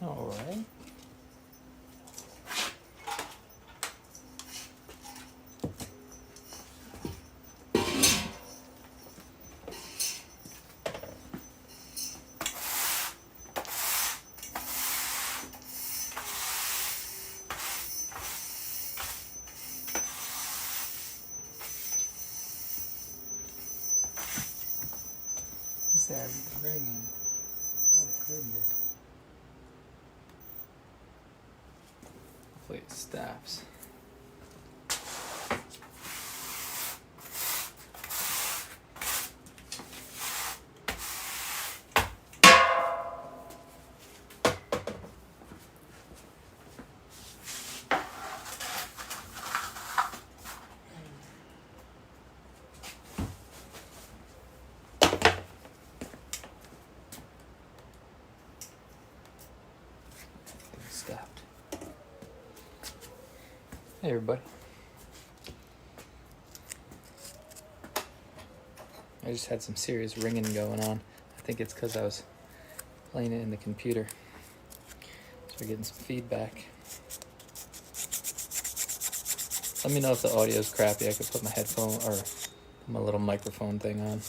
All right. What's that ringing? Oh goodness. Hopefully it stops. It stopped. Hey everybody. I just had some serious ringing going on. I think it's because I was playing it in the computer. So we're getting some feedback. Let me know if the audio is crappy. I could put my headphone or my little microphone thing on.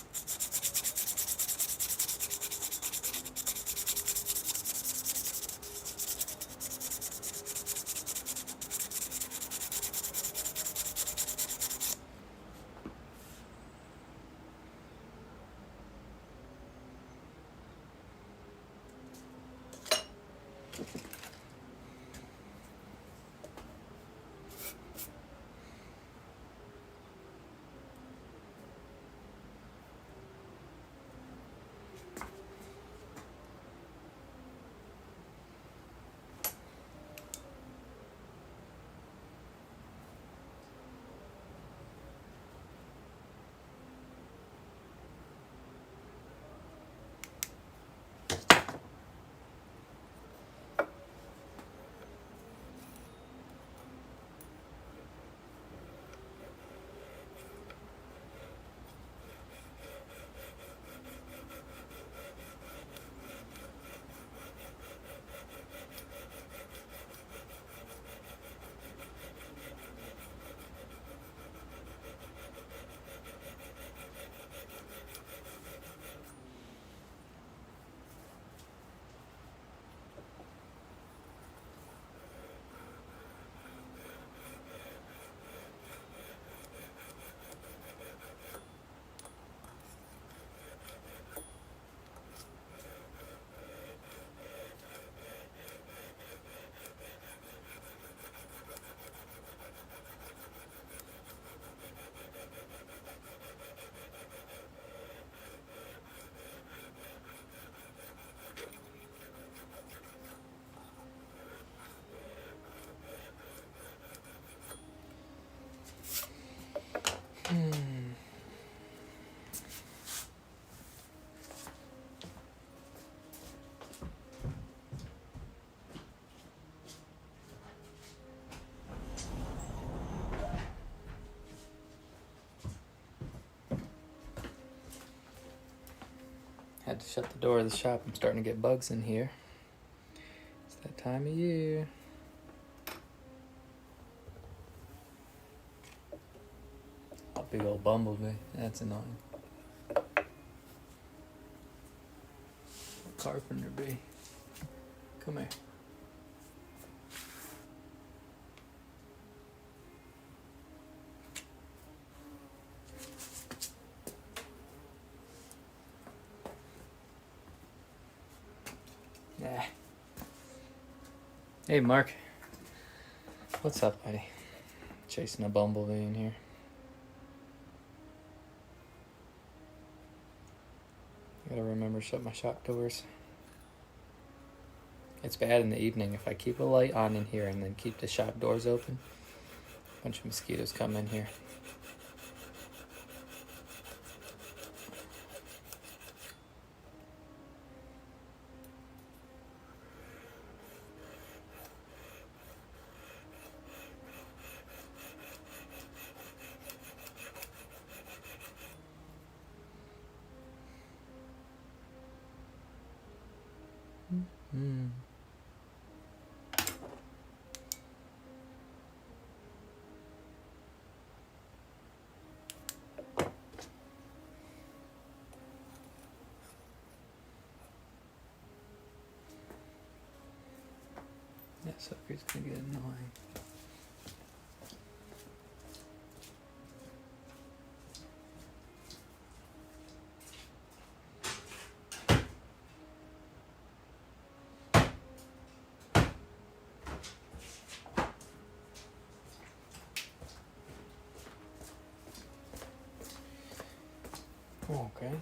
Had to shut the door of the shop. I'm starting to get bugs in here. It's that time of year. A big old bumblebee. That's annoying. Carpenter bee. Come here. Yeah. Hey, Mark. What's up, buddy? Chasing a bumblebee in here. Gotta remember to shut my shop doors. It's bad in the evening if I keep a light on in here and then keep the shop doors open. A bunch of mosquitoes come in here. Sucker's gonna get annoying. Okay.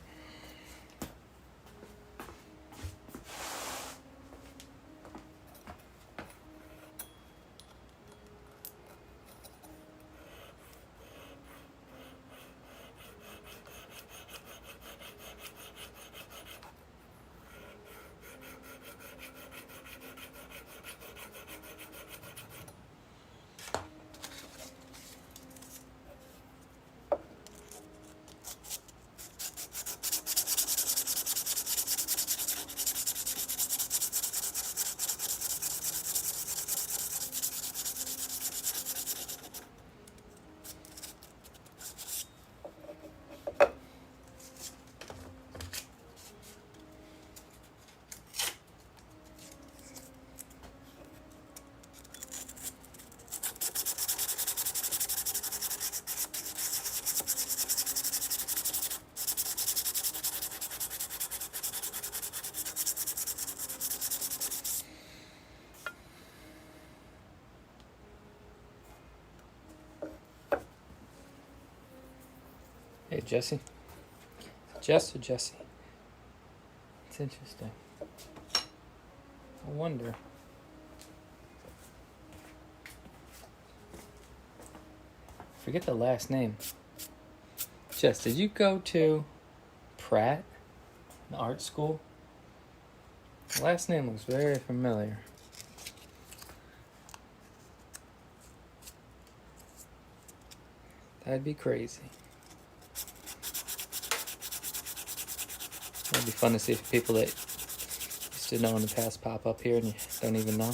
Hey, Jesse. Jess or Jesse? It's interesting. I wonder. Forget the last name. Jess, did you go to Pratt, an art school? The last name looks very familiar. That'd be crazy. It'd be fun to see if people that used to know in the past pop up here and you don't even know.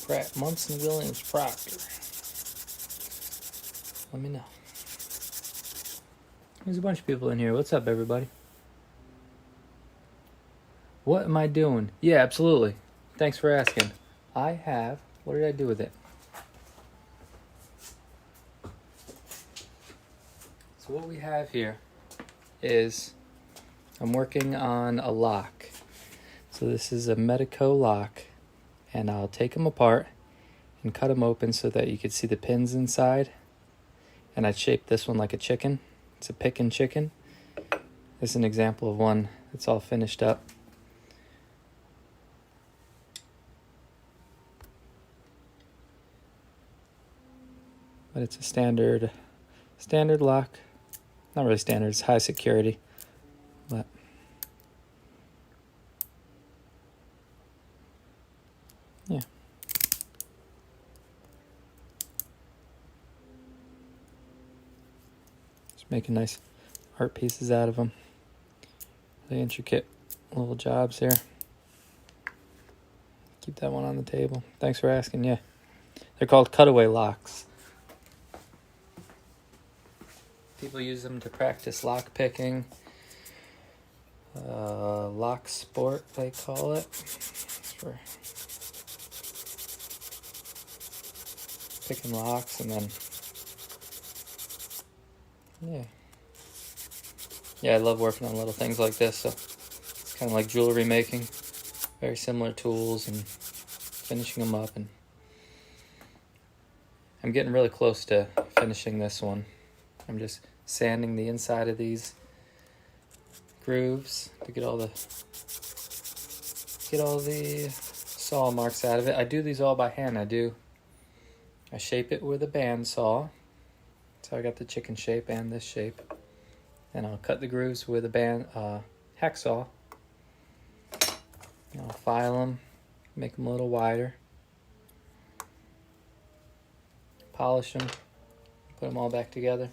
Pratt, Munson, Williams, Proctor. Let me know. There's a bunch of people in here. What's up, everybody? What am I doing? Yeah, absolutely. Thanks for asking. I have... What did I do with it? So what we have here is... I'm working on a lock. So this is a Metalworking lock. And I'll take them apart and cut them open so that you can see the pins inside. And I shaped this one like a chicken. It's a pickin' chicken. This is an example of one that's all finished up. But it's a standard lock. Not really standard, it's high security. But yeah. Just making nice art pieces out of them. Really intricate little jobs here. Keep that one on the table. Thanks for asking, yeah. They're called cutaway locks. People use them to practice lockpicking. Lock sport, they call it. It's for picking locks and then... Yeah, I love working on little things like this. So it's kind of like jewelry making. Very similar tools and finishing them up. And I'm getting really close to finishing this one. I'm just sanding the inside of these grooves to get all the saw marks out of it. I do these all by hand. I shape it with a bandsaw. So I got the chicken shape and this shape. And I'll cut the grooves with a hacksaw. And I'll file them, make them a little wider. Polish them, put them all back together.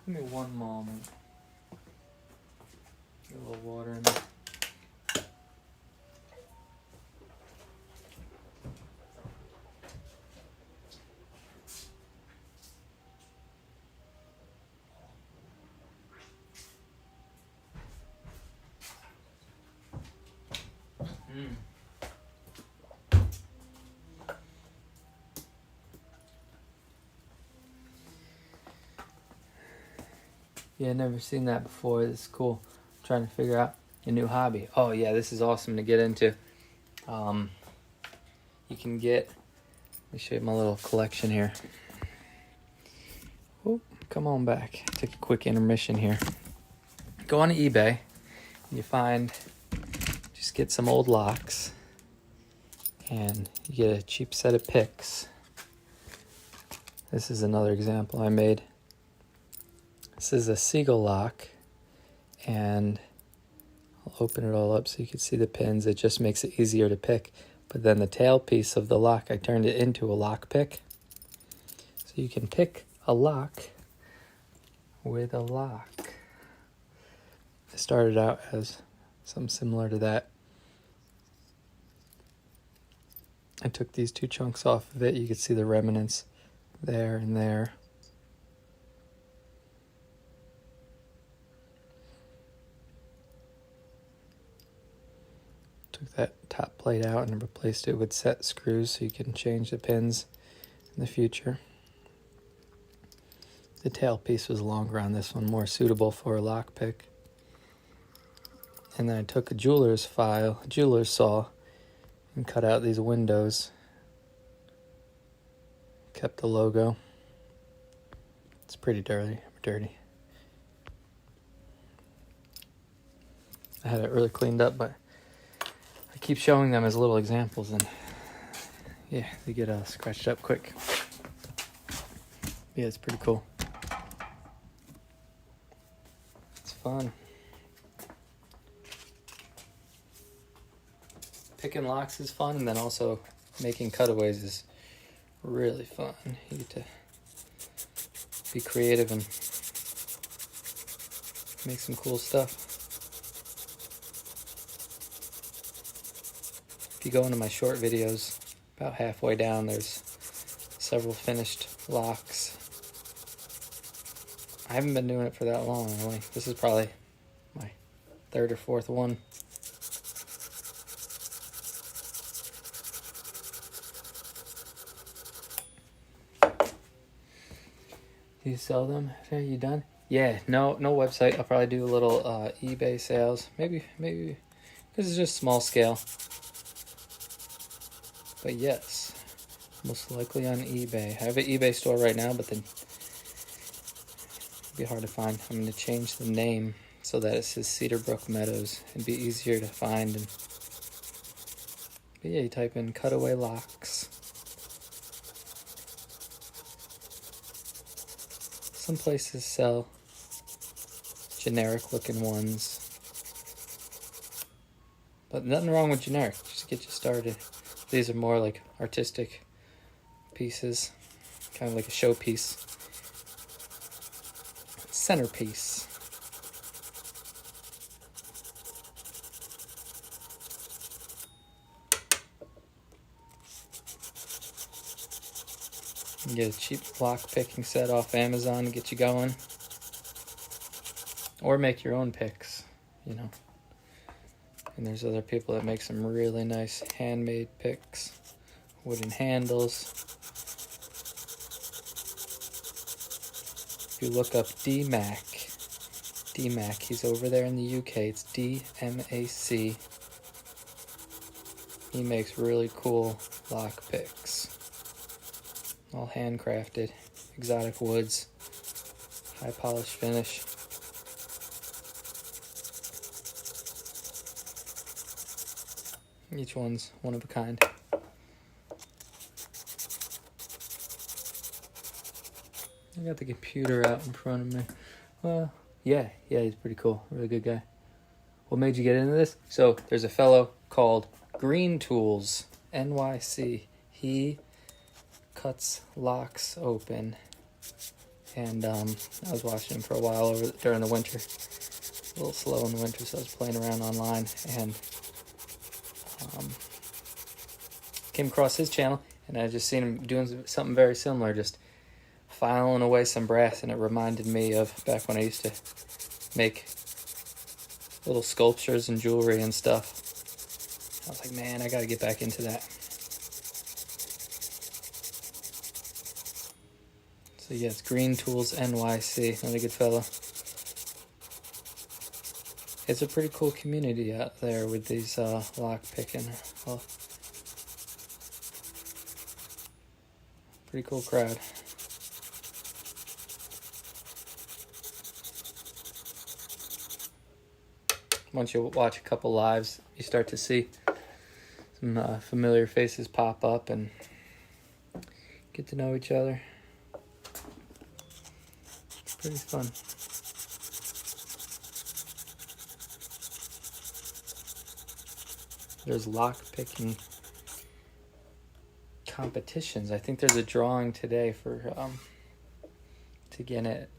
Give me one moment. Get a little water in there. Yeah, never seen that before. This is cool. I'm trying to figure out a new hobby. Oh yeah, this is awesome to get into. You can get, let me show you my little collection here. Oh, come on back. Take a quick intermission here. Go on eBay and you find, just get some old locks and you get a cheap set of picks. This is another example I made. This is a seagull lock, and I'll open it all up so you can see the pins. It just makes it easier to pick. But then the tail piece of the lock, I turned it into a lock pick. So you can pick a lock with a lock. It started out as something similar to that. I took these two chunks off of it. You can see the remnants there and there. Took that top plate out and replaced it with set screws so you can change the pins in the future. The tail piece was longer on this one, more suitable for a lockpick. And then I took a jeweler's saw, and cut out these windows. Kept the logo. It's pretty dirty. I had it really cleaned up, but I keep showing them as little examples, and yeah, they get scratched up quick. Yeah, it's pretty cool. It's fun. Picking locks is fun, and then also making cutaways is really fun. You get to be creative and make some cool stuff. If you go into my short videos, about halfway down, there's several finished locks. I haven't been doing it for that long, really. This is probably my third or fourth one. Do you sell them? Are you done? Yeah, no website. I'll probably do a little eBay sales. Maybe, this is just small scale. But yes, most likely on eBay. I have an eBay store right now, but then it'd be hard to find. I'm going to change the name so that it says Cedar Brook Meadows. It'd be easier to find. But yeah, you type in cutaway locks. Some places sell generic looking ones. But nothing wrong with generic, just to get you started. These are more like artistic pieces, kind of like a showpiece. Centerpiece. You can get a cheap lock picking set off Amazon to get you going. Or make your own picks, you know. And there's other people that make some really nice handmade picks. Wooden handles. If you look up D-Mac, he's over there in the UK. It's D-M-A-C. He makes really cool lock picks. All handcrafted, exotic woods, high polish finish. Each one's one of a kind. I got the computer out in front of me. Well, yeah, he's pretty cool. Really good guy. What made you get into this? So there's a fellow called Green Tools, NYC. He cuts locks open. And I was watching him for a while during the winter. A little slow in the winter, so I was playing around online. And came across his channel, and I just seen him doing something very similar, just filing away some brass, and it reminded me of back when I used to make little sculptures and jewelry and stuff. I was like, man, I got to get back into that. So yes, Green Tools NYC, another good fellow. It's a pretty cool community out there with these lock picking. Well, pretty cool crowd. Once you watch a couple lives, you start to see some familiar faces pop up and get to know each other. It's pretty fun. There's lock picking competitions. I think there's a drawing today for to get in it.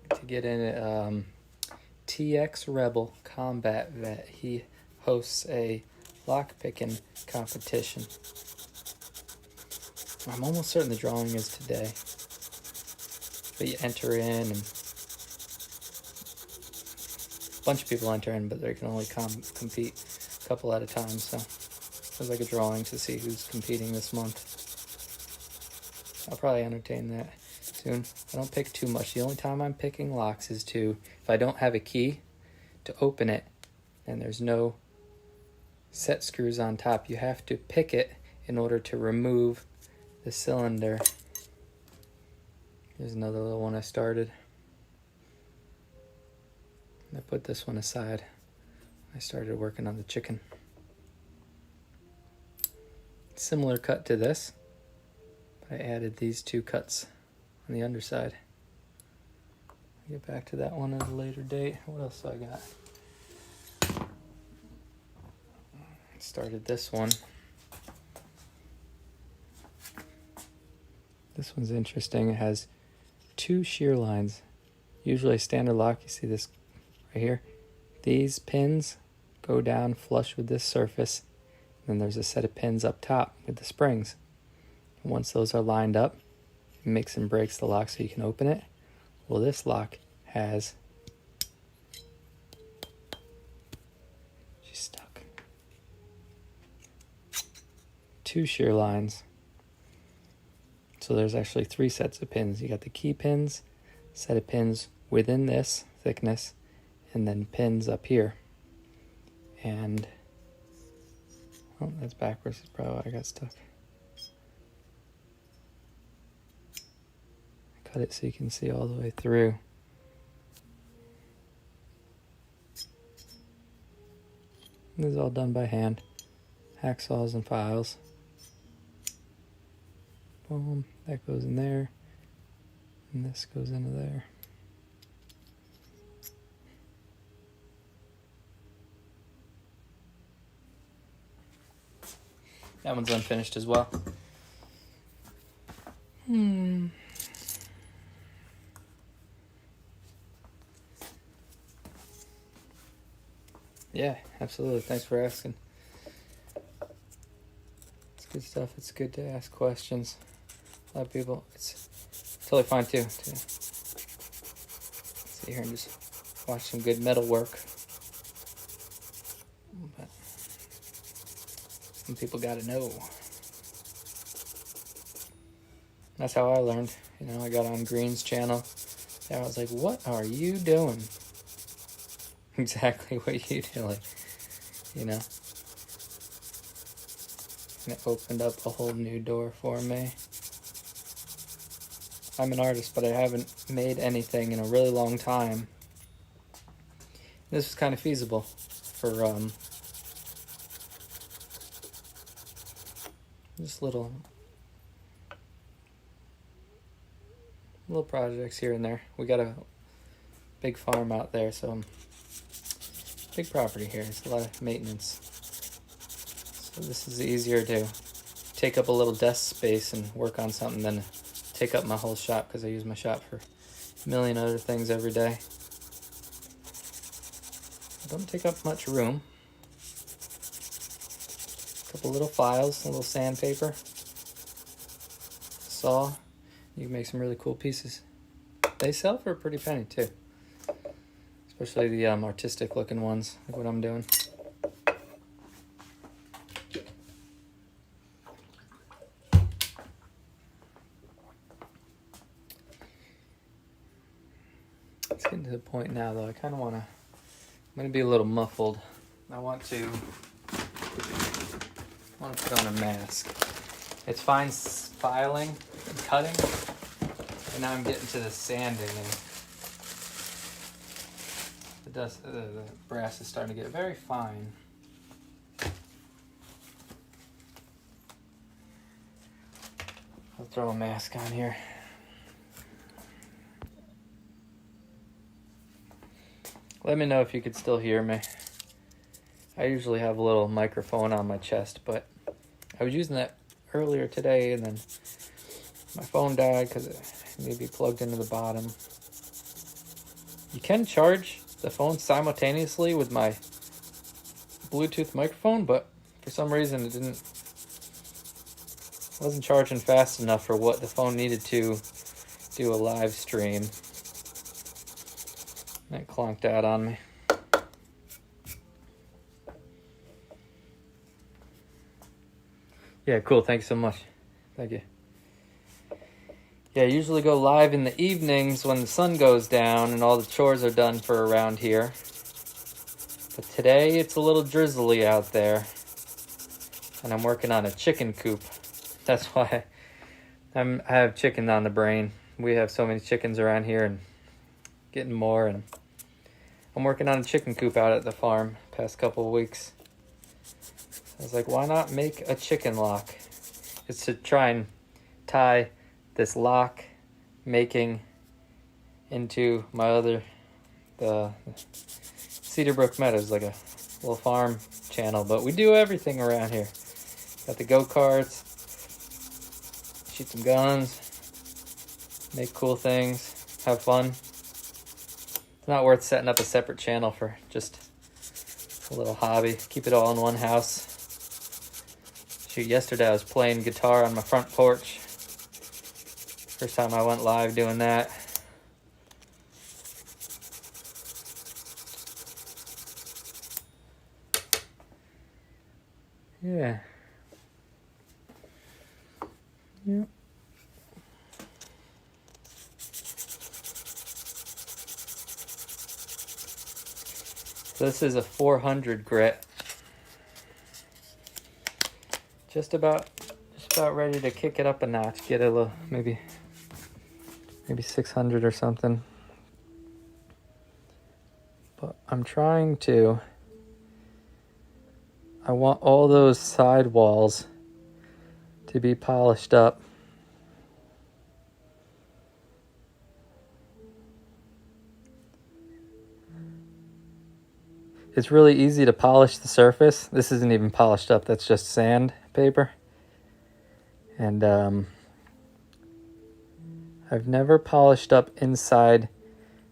TX Rebel Combat Vet. He hosts a lock picking competition. I'm almost certain the drawing is today. But you enter in, and a bunch of people enter in, but they can only compete a couple at a time. So there's like a drawing to see who's competing this month. I'll probably entertain that soon. I don't pick too much. The only time I'm picking locks is if I don't have a key to open it and there's no set screws on top, you have to pick it in order to remove the cylinder. Here's another little one I started. I put this one aside. I started working on the chicken. Similar cut to this. I added these two cuts on the underside. I'll get back to that one at a later date. What else do I got? Started this one. This one's interesting. It has two shear lines. Usually a standard lock, you see this right here. These pins go down flush with this surface. Then there's a set of pins up top with the springs. Once those are lined up, it makes and breaks the lock so you can open it. Well, this lock has, she's stuck, two shear lines. So there's actually three sets of pins. You got the key pins, set of pins within this thickness, and then pins up here. And, oh, that's backwards. That's probably why I got stuck. Cut it so you can see all the way through. This is all done by hand. Hacksaws and files. Boom, that goes in there. And this goes into there. That one's unfinished as well. Yeah, absolutely. Thanks for asking. It's good stuff. It's good to ask questions. A lot of people, it's totally fine too. To sit here and just watch some good metal work. But some people got to know. That's how I learned. You know, I got on Green's channel. And I was like, what are you doing? Exactly what you doing, you know? And it opened up a whole new door for me. I'm an artist, but I haven't made anything in a really long time. This was kind of feasible for just little projects here and there. We got a big farm out there, so big property here. It's a lot of maintenance. So this is easier to take up a little desk space and work on something than take up my whole shop, because I use my shop for a million other things every day. I don't take up much room. A couple little files, a little sandpaper, saw. You can make some really cool pieces. They sell for a pretty penny too. Especially the artistic looking ones, like what I'm doing. It's getting to the point now, though. I kind of want to. I'm going to be a little muffled. I want to put on a mask. It's fine filing and cutting, and now I'm getting to the sanding, and the brass is starting to get very fine. I'll throw a mask on here. Let me know if you could still hear me. I usually have a little microphone on my chest, but I was using that earlier today, and then my phone died because it may be plugged into the bottom. You can charge the phone simultaneously with my Bluetooth microphone, but for some reason it wasn't charging fast enough for what the phone needed to do a live stream. That clonked out on me. Yeah, cool. Thanks so much. Thank you. Yeah, I usually go live in the evenings when the sun goes down and all the chores are done for around here. But today it's a little drizzly out there. And I'm working on a chicken coop. That's why I have chicken on the brain. We have so many chickens around here and getting more. And I'm working on a chicken coop out at the farm past couple of weeks. I was like, why not make a chicken lock? It's to try and tie this lock making into the Cedar Brook Meadows, like a little farm channel. But we do everything around here. Got the go-karts, shoot some guns, make cool things, have fun. It's not worth setting up a separate channel for just a little hobby. Keep it all in one house. Shoot, yesterday I was playing guitar on my front porch. First time I went live doing that. Yeah. Yep. So this is a 400 grit. Just about ready to kick it up a notch. Get a little, maybe 600 or something. But I'm trying to. I want all those side walls to be polished up. It's really easy to polish the surface. This isn't even polished up. That's just sandpaper. And I've never polished up inside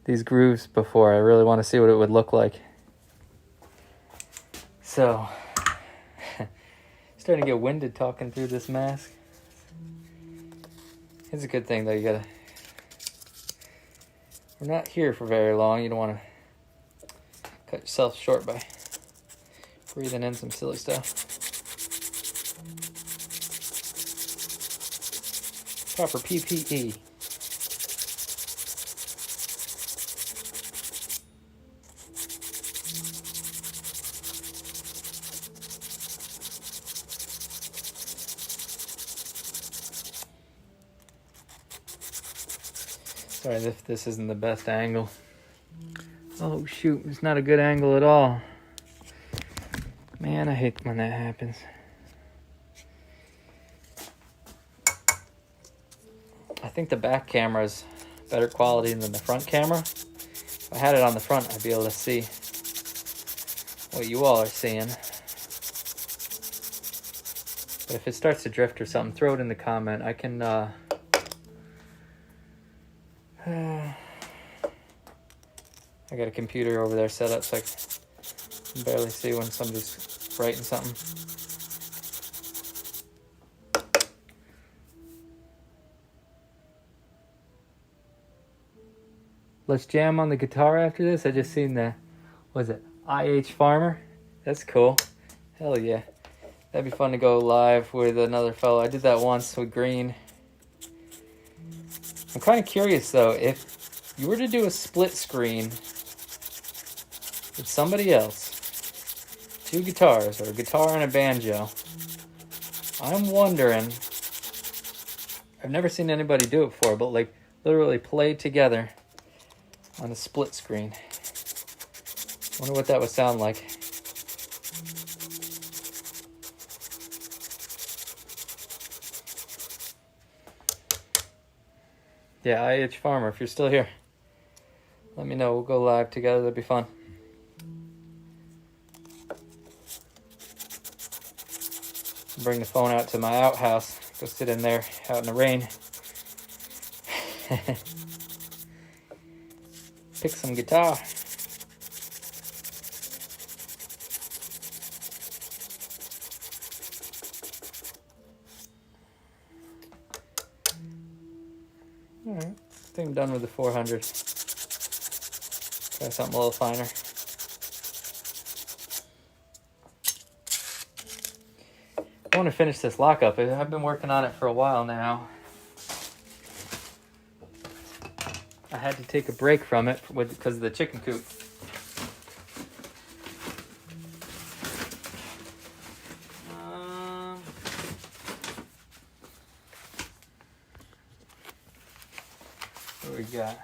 these grooves before. I really want to see what it would look like. So, starting to get winded talking through this mask. It's a good thing though. We're not here for very long. You don't want to cut yourself short by breathing in some silly stuff. Proper PPE. Sorry if this isn't the best angle. Oh shoot, it's not a good angle at all. Man, I hate when that happens. I think the back camera is better quality than the front camera. If I had it on the front, I'd be able to see what you all are seeing. But if it starts to drift or something, throw it in the comment. I can I got a computer over there set up so I can barely see when somebody's writing something. Let's jam on the guitar after this. I just seen the, what is it, IH Farmer? That's cool. Hell yeah. That'd be fun to go live with another fellow. I did that once with Green. I'm kind of curious though if you were to do a split screen with somebody else, 2 guitars, or a guitar and a banjo, I'm wondering, I've never seen anybody do it before, but like literally play together on a split screen. Wonder what that would sound like. Yeah, IH Farmer, if you're still here, let me know. We'll go live together. That'd be fun. Bring the phone out to my outhouse. Go sit in there out in the rain. Pick some guitar. Alright, I think I'm done with the 400. Try something a little finer. I want to finish this lockup. I've been working on it for a while now. I had to take a break from it because of the chicken coop. What we got?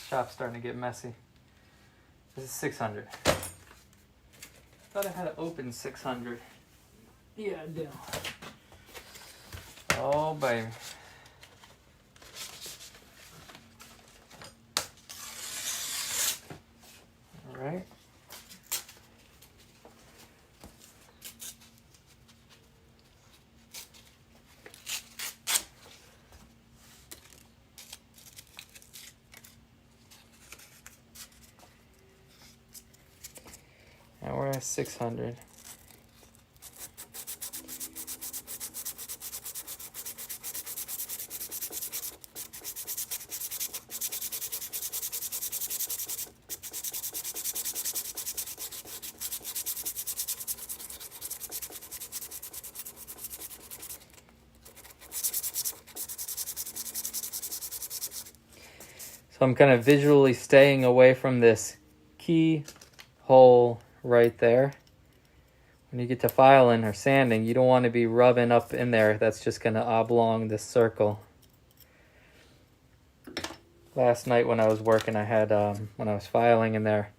Shop's starting to get messy. This is 600. Thought I had an open 600. Yeah, I do. Oh, baby. All right. Now we're at 600. So I'm kind of visually staying away from this keyhole right there. When you get to filing or sanding, you don't want to be rubbing up in there. That's just going to oblong this circle. Last night when I was working, I had, when I was filing in there,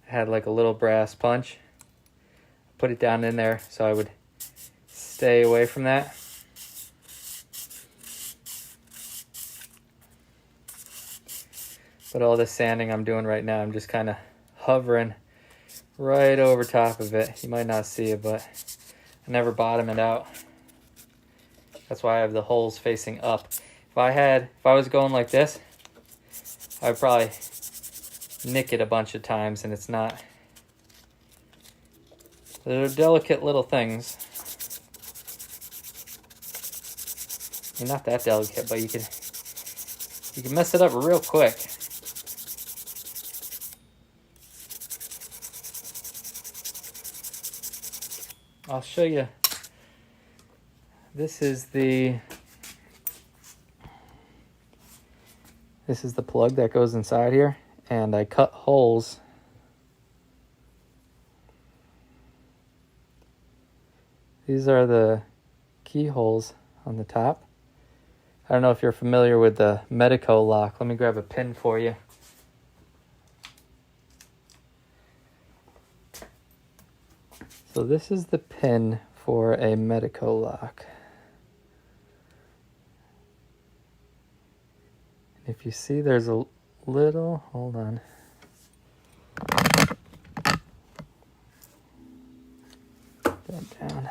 I had like a little brass punch. Put it down in there so I would stay away from that. But all this sanding I'm doing right now, I'm just kind of hovering right over top of it. You might not see it, but I never bottom it out. That's why I have the holes facing up. If I was going like this, I'd probably nick it a bunch of times, and it's not. They're delicate little things. I mean, not that delicate, but you can mess it up real quick. I'll show you. This is the plug that goes inside here, and I cut holes. These are the keyholes on the top. I don't know if you're familiar with the Metalworking lock. Let me grab a pin for you. So this is the pin for a Metalworking lock. If you see, there's a little, hold on. That down.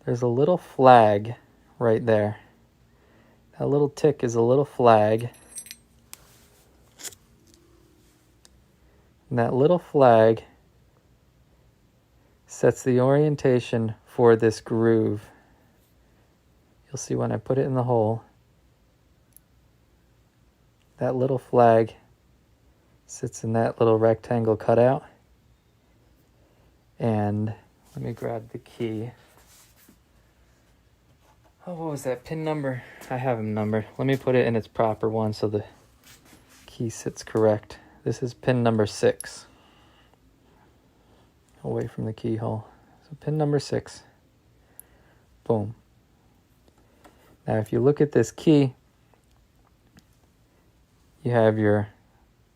There's a little flag right there. That little tick is a little flag. And that little flag sets the orientation for this groove. You'll see when I put it in the hole. That little flag sits in that little rectangle cutout. And let me grab the key. Oh, what was that pin number? I have them numbered. Let me put it in its proper one so the key sits correct. This is pin number 6. Away from the keyhole. So pin number 6. Boom. Now if you look at this key, you have your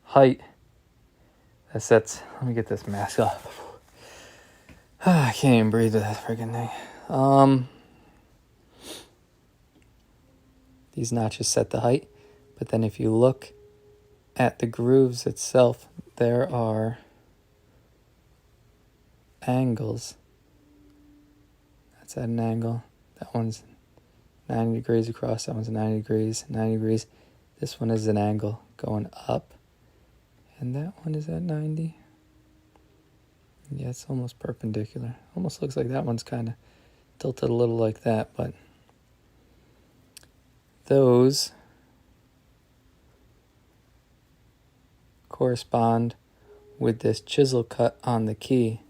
height that sets. Let me get this mask off. I can't even breathe with that freaking thing. These notches set the height, but then if you look at the grooves itself, there are angles. That's at an angle. That one's 90 degrees across, that one's 90 degrees, 90 degrees. This one is an angle going up, and that one is at 90. Yeah, it's almost perpendicular. Almost looks like that one's kind of tilted a little like that, but those correspond with this chisel cut on the key.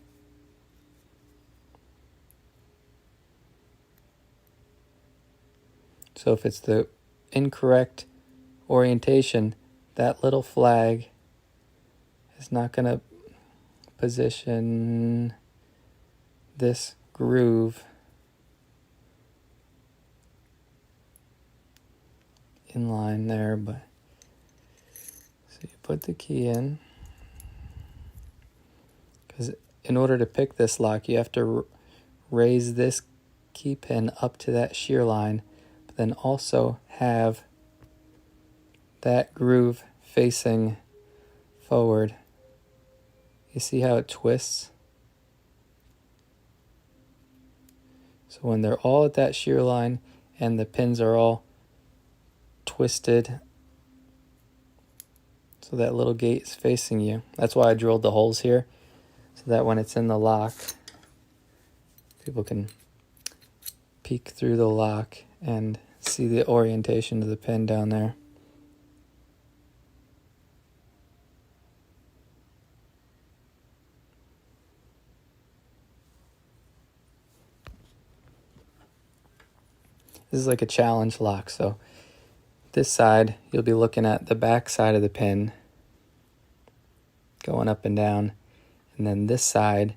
So if it's the incorrect orientation, that little flag is not going to position this groove in line there, but so you put the key in, because in order to pick this lock you have to raise this key pin up to that shear line, but then also have that groove facing forward. You see how it twists? So when they're all at that shear line and the pins are all twisted so that little gate is facing you. That's why I drilled the holes here, so that when it's in the lock, people can peek through the lock and see the orientation of the pin down there. This is like a challenge lock, so this side, you'll be looking at the back side of the pin going up and down. And then this side,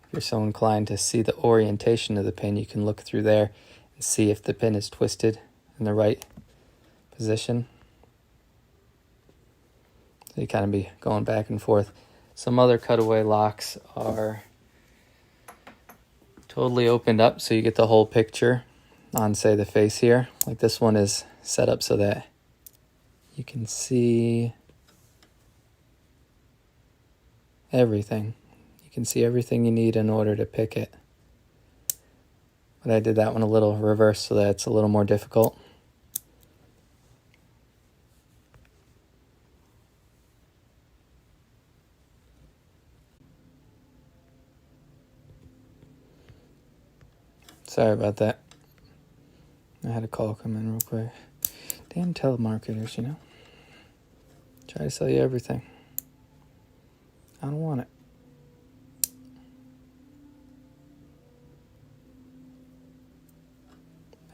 if you're so inclined to see the orientation of the pin, you can look through there and see if the pin is twisted in the right position. So you kind of be going back and forth. Some other cutaway locks are totally opened up so you get the whole picture on, say, the face here. Like this one is set up so that you can see everything. You can see everything you need in order to pick it. But I did that one a little reverse so that it's a little more difficult. Sorry about that. I had a call come in real quick. Damn telemarketers, you know. Try to sell you everything. I don't want it.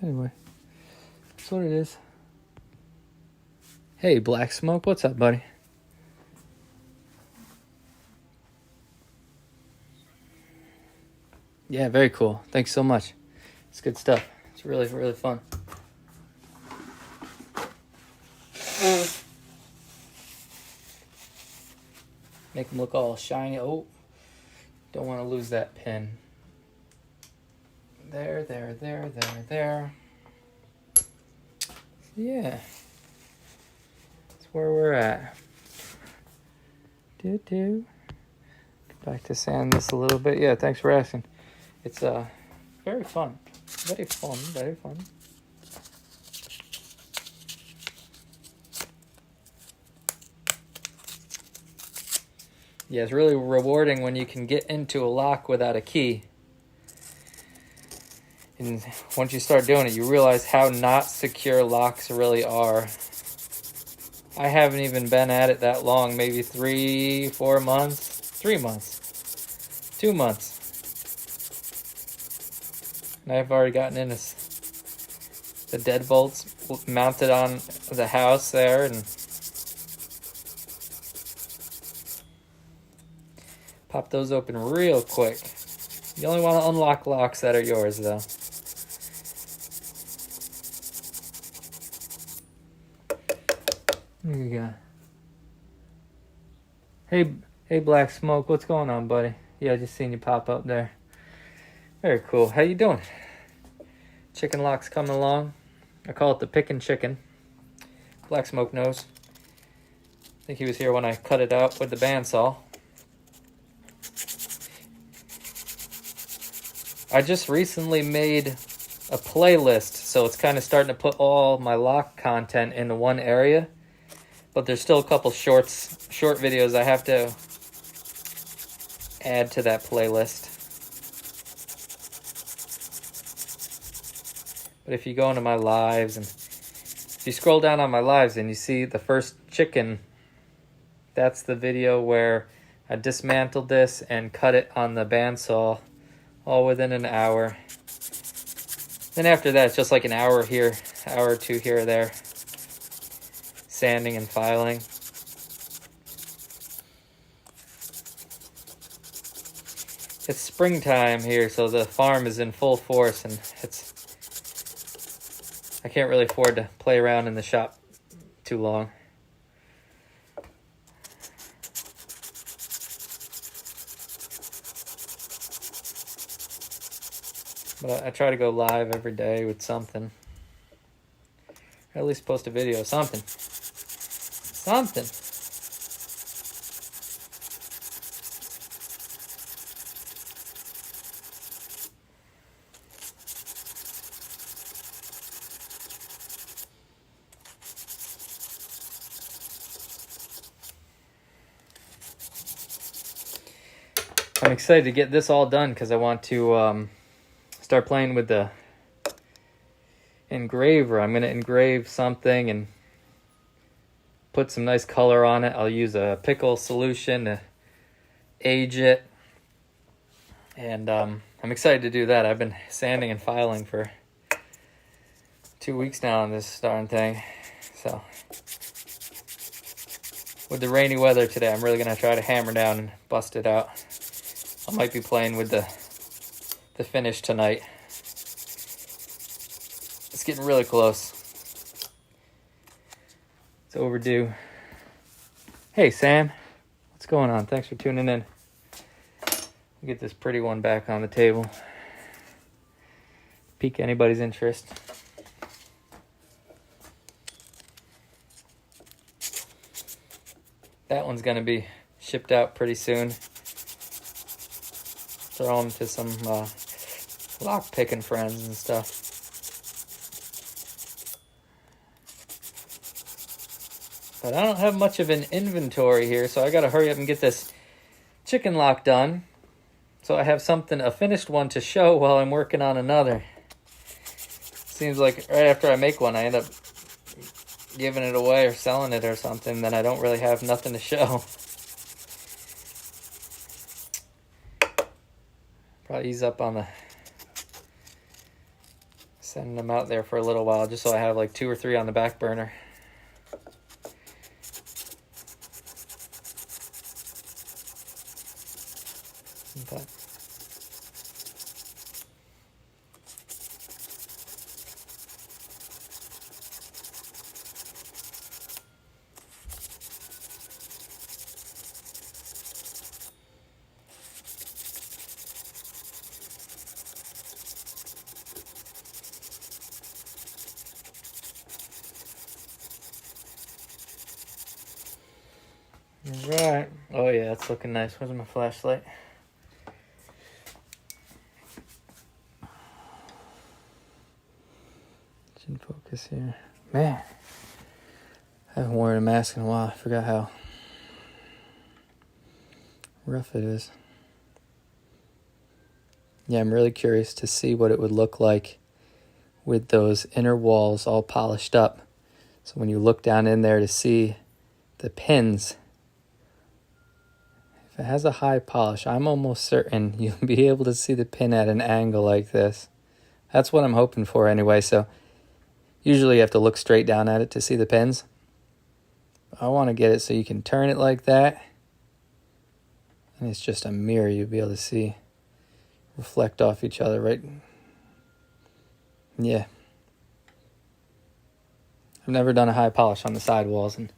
Anyway, that's what it is. Hey, Black Smoke, what's up, buddy? Yeah, very cool. Thanks so much. It's good stuff. It's really, really fun. Make them look all shiny. Oh, don't want to lose that pin. There. Yeah. That's where we're at. Back to sand this a little bit. Yeah, thanks for asking. It's very fun. Very fun. Yeah, it's really rewarding when you can get into a lock without a key. And once you start doing it, you realize how not secure locks really are. I haven't even been at it that long, maybe 3-4 months, 3 months, 2 months. And I've already gotten into the deadbolts mounted on the house there, and pop those open real quick. You only want to unlock locks that are yours, though. Here you go. Hey, Black Smoke, what's going on, buddy? Yeah, I just seen you pop up there. Very cool. How you doing? Chicken lock's coming along. I call it the pickin' chicken. Black Smoke knows. I think he was here when I cut it out with the bandsaw. I just recently made a playlist, so it's kind of starting to put all my lock content into one area. But there's still a couple short videos I have to add to that playlist. But if you go into my lives, and if you scroll down on my lives and you see the first chicken, that's the video where I dismantled this and cut it on the bandsaw all within an hour. Then after that, it's just like an hour here, hour or two here or there, sanding and filing. It's springtime here, so the farm is in full force, and I can't really afford to play around in the shop too long. But I try to go live every day with something. Or at least post a video, something. Something. I'm excited to get this all done because I want to start playing with the engraver. I'm going to engrave something and put some nice color on it. I'll use a pickle solution to age it. And I'm excited to do that. I've been sanding and filing for 2 weeks now on this darn thing. So with the rainy weather today, I'm really going to try to hammer down and bust it out. I might be playing with the finish tonight. It's getting really close. It's overdue. Hey, Sam. What's going on? Thanks for tuning in. We'll get this pretty one back on the table. Pique anybody's interest. That one's going to be shipped out pretty soon. Throw them to some lockpicking friends and stuff. But I don't have much of an inventory here, so I gotta hurry up and get this chicken lock done. So I have a finished one to show while I'm working on another. Seems like right after I make one, I end up giving it away or selling it or something, then I don't really have nothing to show. Probably ease up on the sending them out there for a little while, just so I have like 2 or 3 on the back burner. But right. Oh yeah, it's looking nice. Where's my flashlight? It's in focus here. Man, I haven't worn a mask in a while. I forgot how rough it is. Yeah, I'm really curious to see what it would look like with those inner walls all polished up. So when you look down in there to see the pins, if it has a high polish, I'm almost certain you'll be able to see the pin at an angle like this. That's what I'm hoping for anyway. So Usually you have to look straight down at it to see the pins. I want to get it so you can turn it like that. And it's just a mirror you'll be able to see reflect off each other, right? Yeah. I've never done a high polish on the sidewalls, and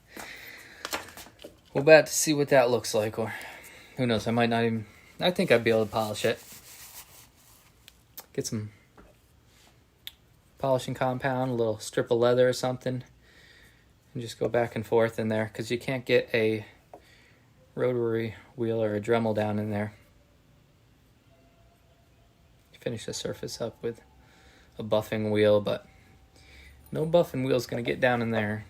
we're about to see what that looks like, or who knows, I might not even, I think I'd be able to polish it. Get some polishing compound, a little strip of leather or something, and just go back and forth in there, because you can't get a rotary wheel or a Dremel down in there. Finish the surface up with a buffing wheel, but no buffing wheel's going to get down in there.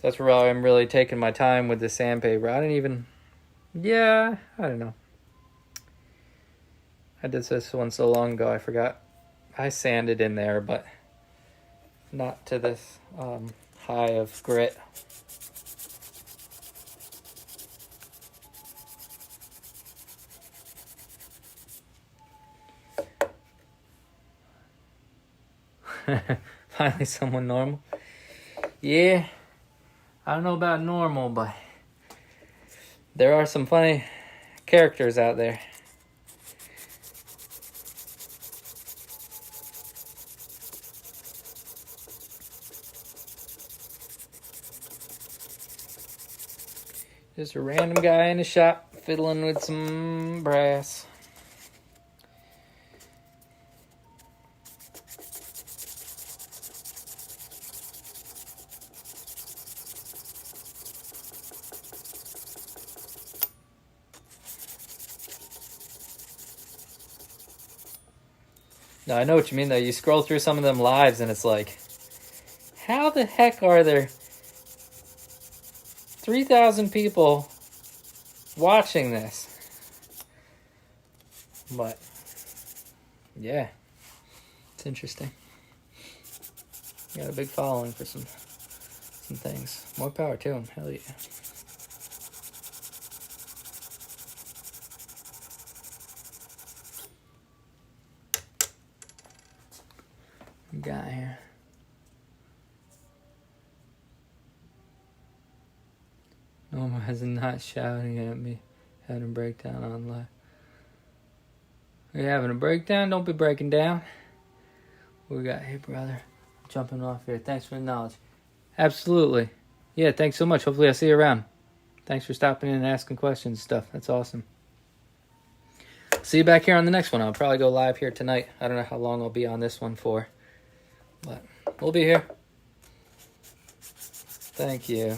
That's where I'm really taking my time with the sandpaper. I don't know. I did this one so long ago, I forgot. I sanded in there, but not to this high of grit. Finally someone normal. Yeah, I don't know about normal, but there are some funny characters out there. Just a random guy in the shop fiddling with some brass. No, I know what you mean, though. You scroll through some of them lives, and it's like, how the heck are there 3,000 people watching this? But, yeah, it's interesting. Got a big following for some things. More power to them. Hell yeah. Got here. Norma is not shouting at me, having a breakdown on live. Are you having a breakdown? Don't be breaking down. What we got here, brother? Jumping off here. Thanks for the knowledge. Absolutely. Yeah, thanks so much. Hopefully I'll see you around. Thanks for stopping in and asking questions and stuff. That's awesome. See you back here on the next one. I'll probably go live here tonight. I don't know how long I'll be on this one for, but we'll be here. Thank you.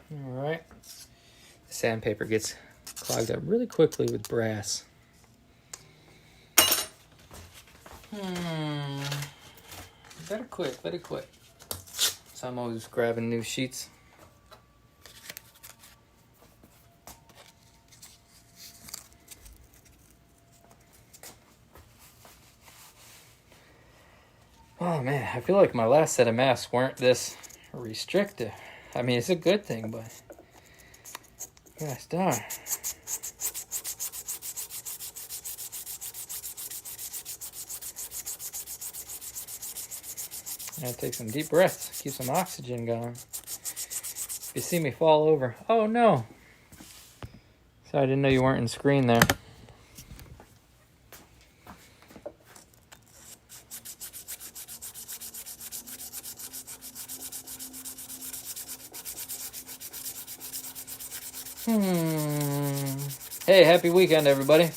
All right. The sandpaper gets clogged up really quickly with brass. Better quit. So I'm always grabbing new sheets. Oh man, I feel like my last set of masks weren't this restrictive. I mean, it's a good thing, but gosh darn. I gotta take some deep breaths, keep some oxygen going. If you see me fall over, oh no. Sorry, I didn't know you weren't in screen there. Hey, happy weekend, everybody.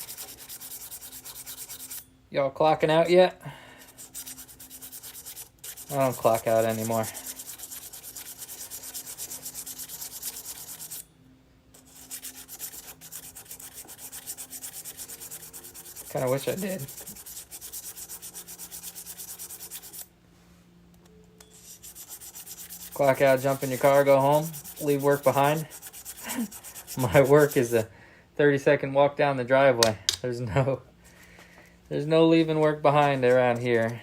Y'all clocking out yet? I don't clock out anymore. Kind of wish I did. Clock out, jump in your car, go home, leave work behind. My work is a 30-second walk down the driveway. There's no leaving work behind around here.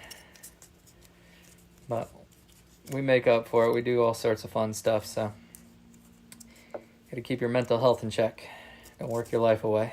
But we make up for it. We do all sorts of fun stuff, so gotta keep your mental health in check. Don't work your life away.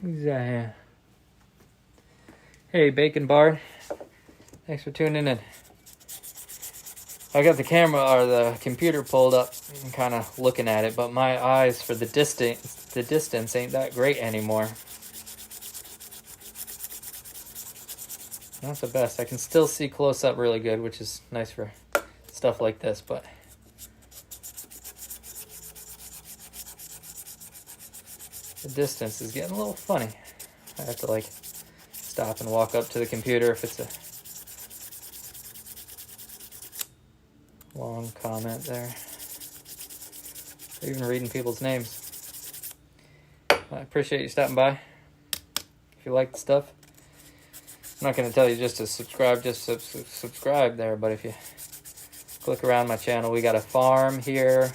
Who's that here? Hey, Bacon Bard. Thanks for tuning in. I got the camera or the computer pulled up and kind of looking at it, but my eyes for the distance ain't that great anymore. Not the best. I can still see close up really good, which is nice for stuff like this, but the distance is getting a little funny. I have to like stop and walk up to the computer if it's a long comment there. Even reading people's names. I appreciate you stopping by. If you like the stuff, I'm not going to tell you just to subscribe, just subscribe there, but if you click around my channel, we got a farm here.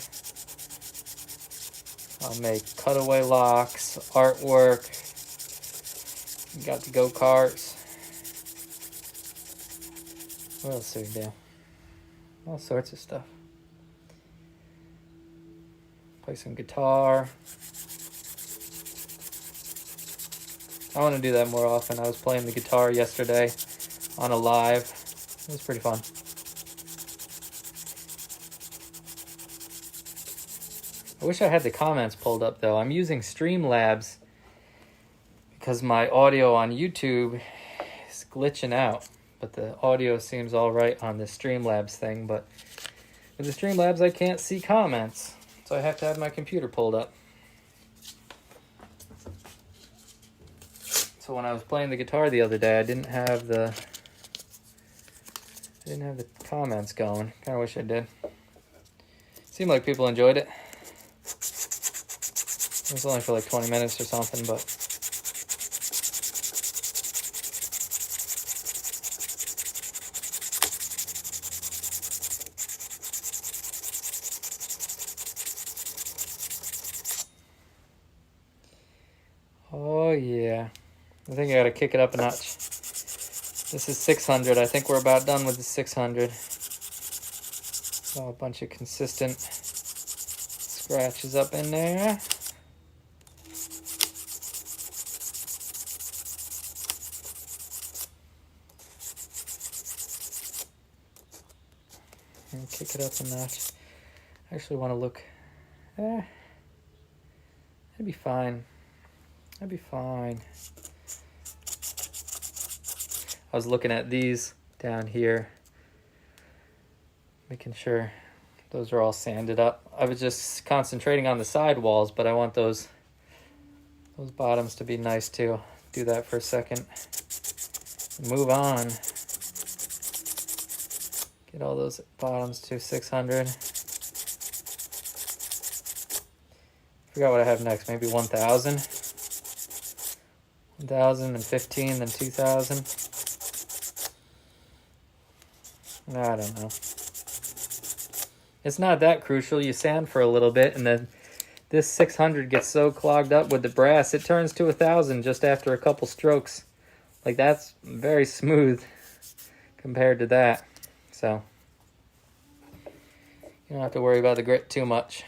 I'll make cutaway locks, artwork. We got the go-karts. What else do we do? All sorts of stuff. Play some guitar. I want to do that more often. I was playing the guitar yesterday on a live. It was pretty fun. I wish I had the comments pulled up though. I'm using Streamlabs because my audio on YouTube is glitching out, but the audio seems all right on the Streamlabs thing. But with the Streamlabs, I can't see comments, so I have to have my computer pulled up. So when I was playing the guitar the other day, I didn't have the comments going. Kind of wish I did. Seemed like people enjoyed it. It was only for like 20 minutes or something, but oh yeah, I think I gotta kick it up a notch. This is 600. I think we're about done with the 600. Saw a bunch of consistent scratches up in there. And kick it up a notch. I actually want to look. That'd be fine. That'd be fine. I was looking at these down here, making sure those are all sanded up. I was just concentrating on the side walls, but I want those bottoms to be nice too. Do that for a second. Move on. Get all those bottoms to 600. Forgot what I have next. Maybe 1,000. 1,015, then 2,000. I don't know. It's not that crucial. You sand for a little bit, and then this 600 gets so clogged up with the brass, it turns to 1,000 just after a couple strokes. Like, that's very smooth compared to that. So you don't have to worry about the grit too much.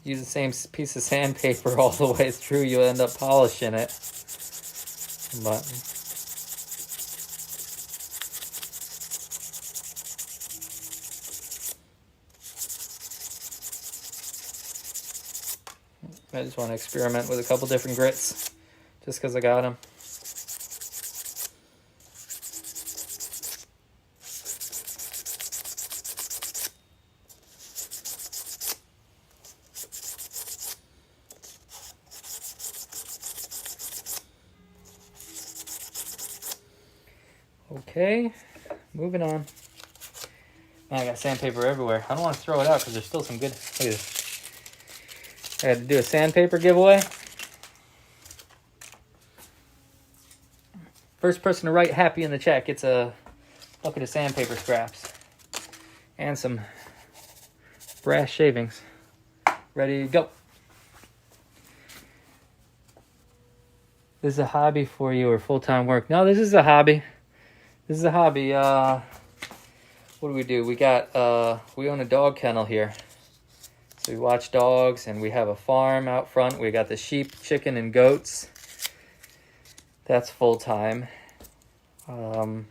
Use the same piece of sandpaper all the way through, you'll end up polishing it. But I just want to experiment with a couple different grits just because I got them. Okay, moving on. Man, I got sandpaper everywhere. I don't want to throw it out because there's still some good. Look at this. I had to do a sandpaper giveaway. First person to write happy in the chat gets a bucket of sandpaper scraps and some brass shavings. Ready to go. This is a hobby for you or full-time work? No, this is a hobby. This is a hobby. What do? We own a dog kennel here. So we watch dogs, and we have a farm out front. We got the sheep, chicken, and goats. That's full-time. I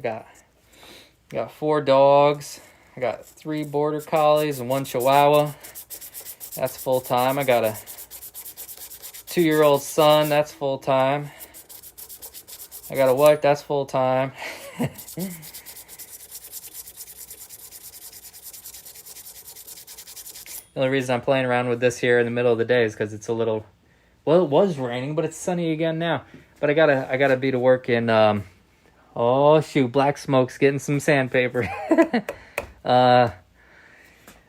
got 4 dogs. I got 3 border collies and 1 chihuahua. That's full-time. I got a 2-year-old son. That's full-time. I got a wife. That's full-time. The only reason I'm playing around with this here in the middle of the day is because it's a little, well, it was raining, but it's sunny again now. But I gotta be to work in, oh shoot, Black Smoke's getting some sandpaper. I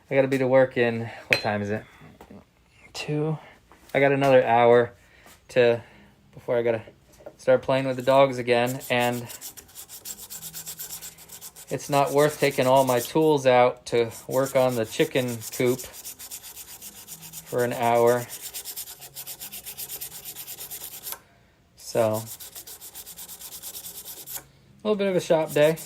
gotta be to work in, what time is it? 2. I got another hour before I gotta start playing with the dogs again, and it's not worth taking all my tools out to work on the chicken coop for an hour. So, a little bit of a shop day.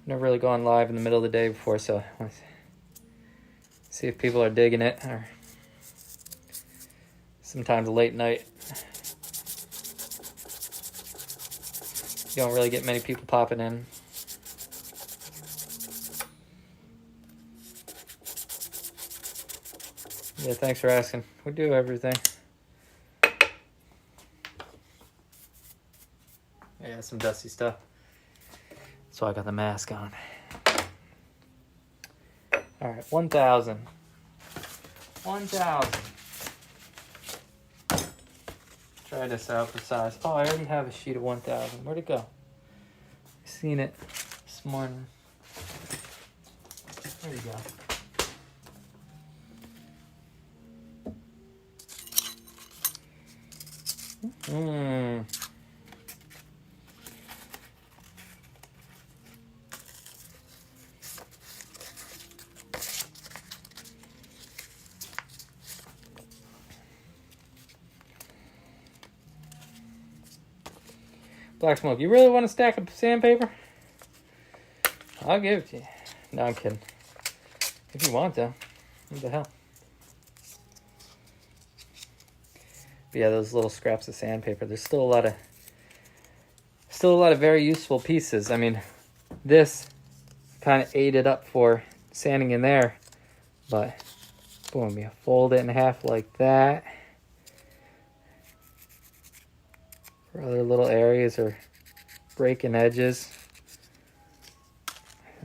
Never really gone live in the middle of the day before, so let's see if people are digging it, or sometimes late night. You don't really get many people popping in. Yeah, thanks for asking. We do everything. Yeah, some dusty stuff. So I got the mask on. All right, 1,000. 1,000. Try this out for size. Oh, I already have a sheet of 1,000. Where'd it go? I seen it this morning. Where'd it go? Black Smoke, you really want a stack of sandpaper? I'll give it to you. No, I'm kidding. If you want to. What the hell? But yeah, those little scraps of sandpaper. There's still a lot of very useful pieces. I mean, this kind of ate it up for sanding in there, but boom, you fold it in half like that. For other little areas or breaking edges.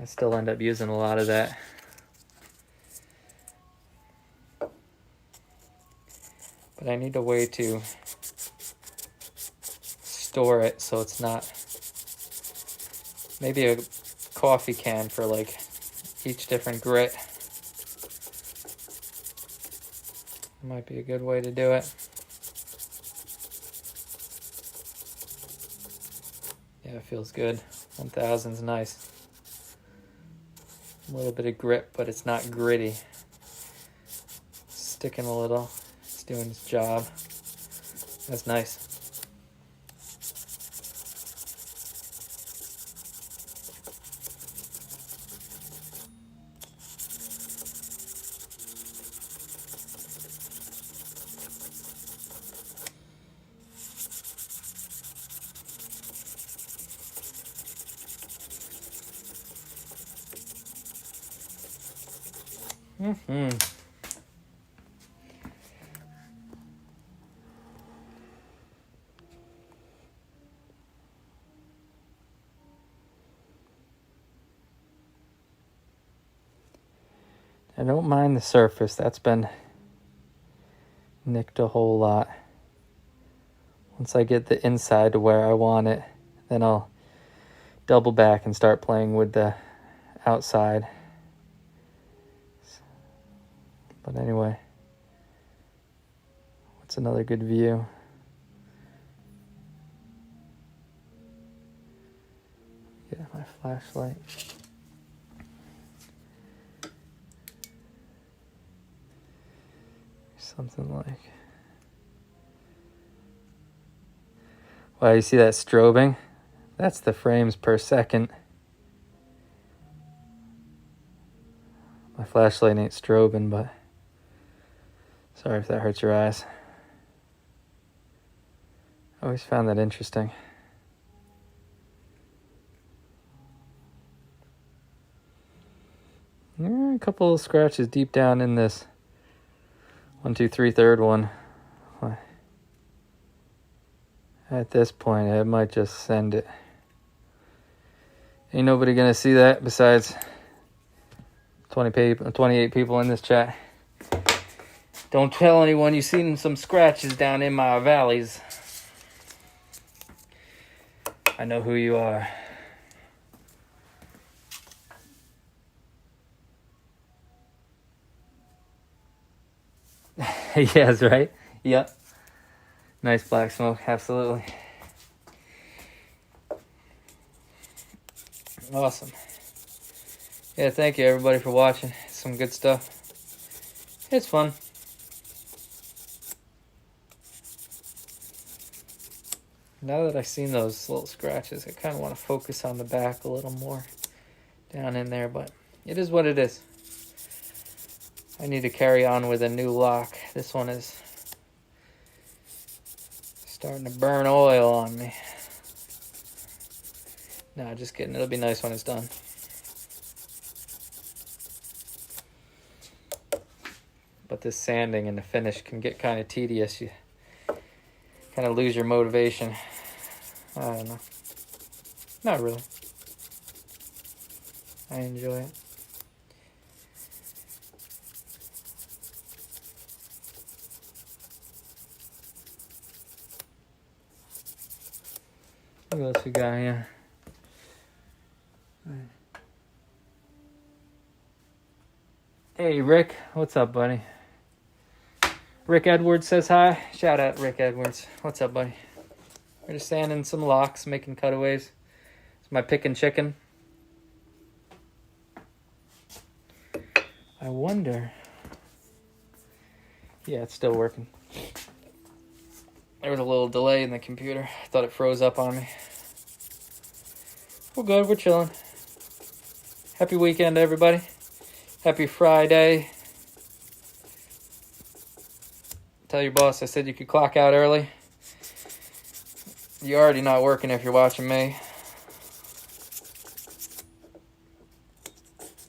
I still end up using a lot of that. But I need a way to store it so it's not, maybe a coffee can for like each different grit. Might be a good way to do it. Yeah, it feels good. 1,000's nice. A little bit of grit, but it's not gritty. Sticking a little. It's doing its job. That's nice. I don't mind the surface. That's been nicked a whole lot. Once I get the inside to where I want it, then I'll double back and start playing with the outside. But anyway, what's another good view? Get my flashlight. Something like, wow, you see that strobing? That's the frames per second. My flashlight ain't strobing, but sorry if that hurts your eyes. I always found that interesting. A couple of scratches deep down in this 1, 2, 3, third one. At this point, I might just send it. Ain't nobody gonna see that besides 28 people in this chat. Don't tell anyone you've seen some scratches down in my valleys. I know who you are. Yes, right? Yep. Nice black smoke, absolutely. Awesome. Yeah, thank you everybody for watching. Some good stuff. It's fun. Now that I've seen those little scratches, I kind of want to focus on the back a little more down in there, but it is what it is. I need to carry on with a new lock. This one is starting to burn oil on me. No, just kidding. It'll be nice when it's done. But this sanding and the finish can get kind of tedious. You kind of lose your motivation. I don't know. Not really. I enjoy it. What else we got here? Hey, Rick. What's up, buddy? Rick Edwards says hi. Shout out, Rick Edwards. What's up, buddy? We're just sanding some locks, making cutaways. It's my pickin' chicken. I wonder... Yeah, it's still working. There was a little delay in the computer. I thought it froze up on me. We're good. We're chilling. Happy weekend, everybody. Happy Friday. Tell your boss I said you could clock out early. You're already not working if you're watching me.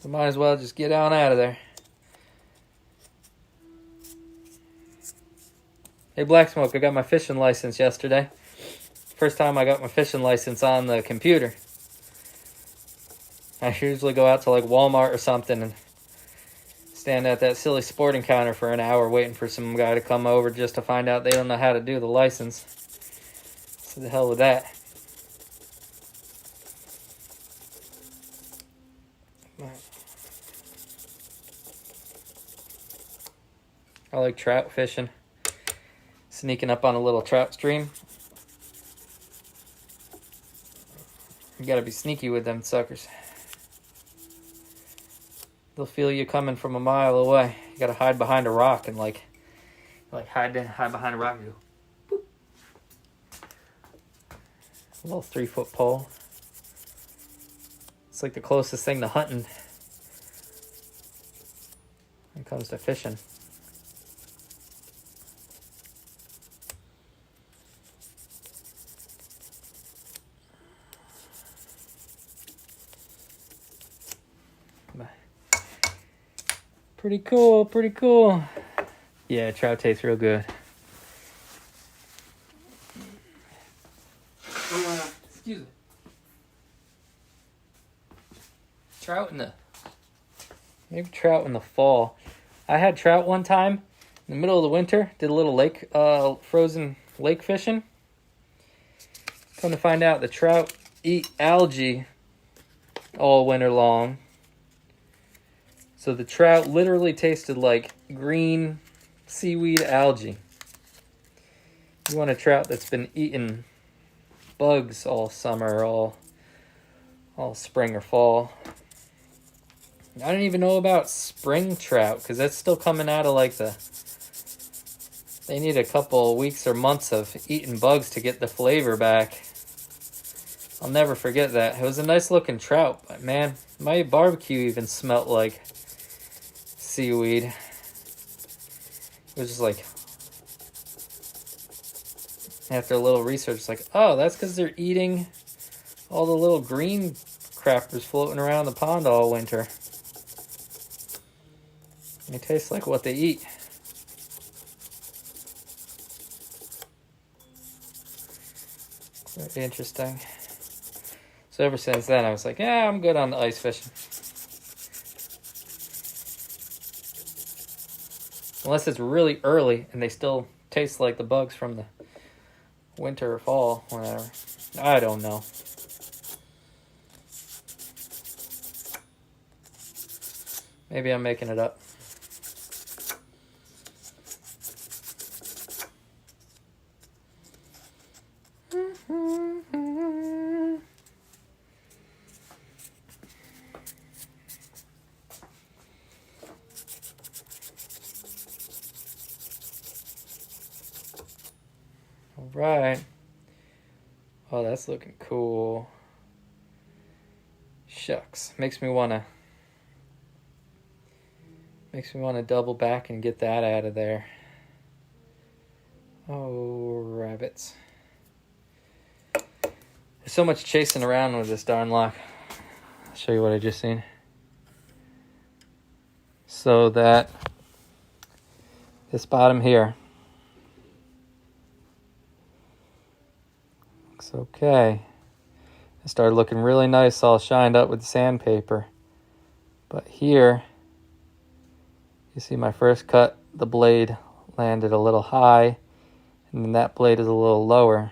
So might as well just get on out of there. Hey, Black Smoke, I got my fishing license yesterday. First time I got my fishing license on the computer. I usually go out to like Walmart or something and stand at that silly sporting counter for an hour waiting for some guy to come over just to find out they don't know how to do the license. So the hell with that. I like trout fishing. Sneaking up on a little trout stream. You gotta be sneaky with them suckers. They'll feel you coming from a mile away. You gotta hide behind a rock and like hide behind a rock. You go, boop. A little 3-foot pole. It's like the closest thing to hunting when it comes to fishing. Pretty cool, pretty cool. Yeah, trout tastes real good. Excuse me. Trout in the fall. I had trout one time in the middle of the winter. Did a little lake, frozen lake fishing. Come to find out, the trout eat algae all winter long. So the trout literally tasted like green seaweed algae. You want a trout that's been eating bugs all summer, all spring or fall. I don't even know about spring trout because that's still coming out of like they need a couple weeks or months of eating bugs to get the flavor back. I'll never forget that. It was a nice looking trout, but man, my barbecue even smelt like seaweed. It was just like, after a little research, it's like, oh, that's because they're eating all the little green crappers floating around the pond all winter. They taste like what they eat. Very interesting. So ever since then, I was like, yeah, I'm good on the ice fishing. Unless it's really early and they still taste like the bugs from the winter or fall, whatever. I don't know. Maybe I'm making it up. All right. Oh, that's looking cool. Shucks. Makes me wanna double back and get that out of there. Oh, rabbits. There's so much chasing around with this darn lock. I'll show you what I just seen. So that this bottom here looks okay. It started looking really nice, all shined up with the sandpaper. But here, you see my first cut, the blade landed a little high, and then that blade is a little lower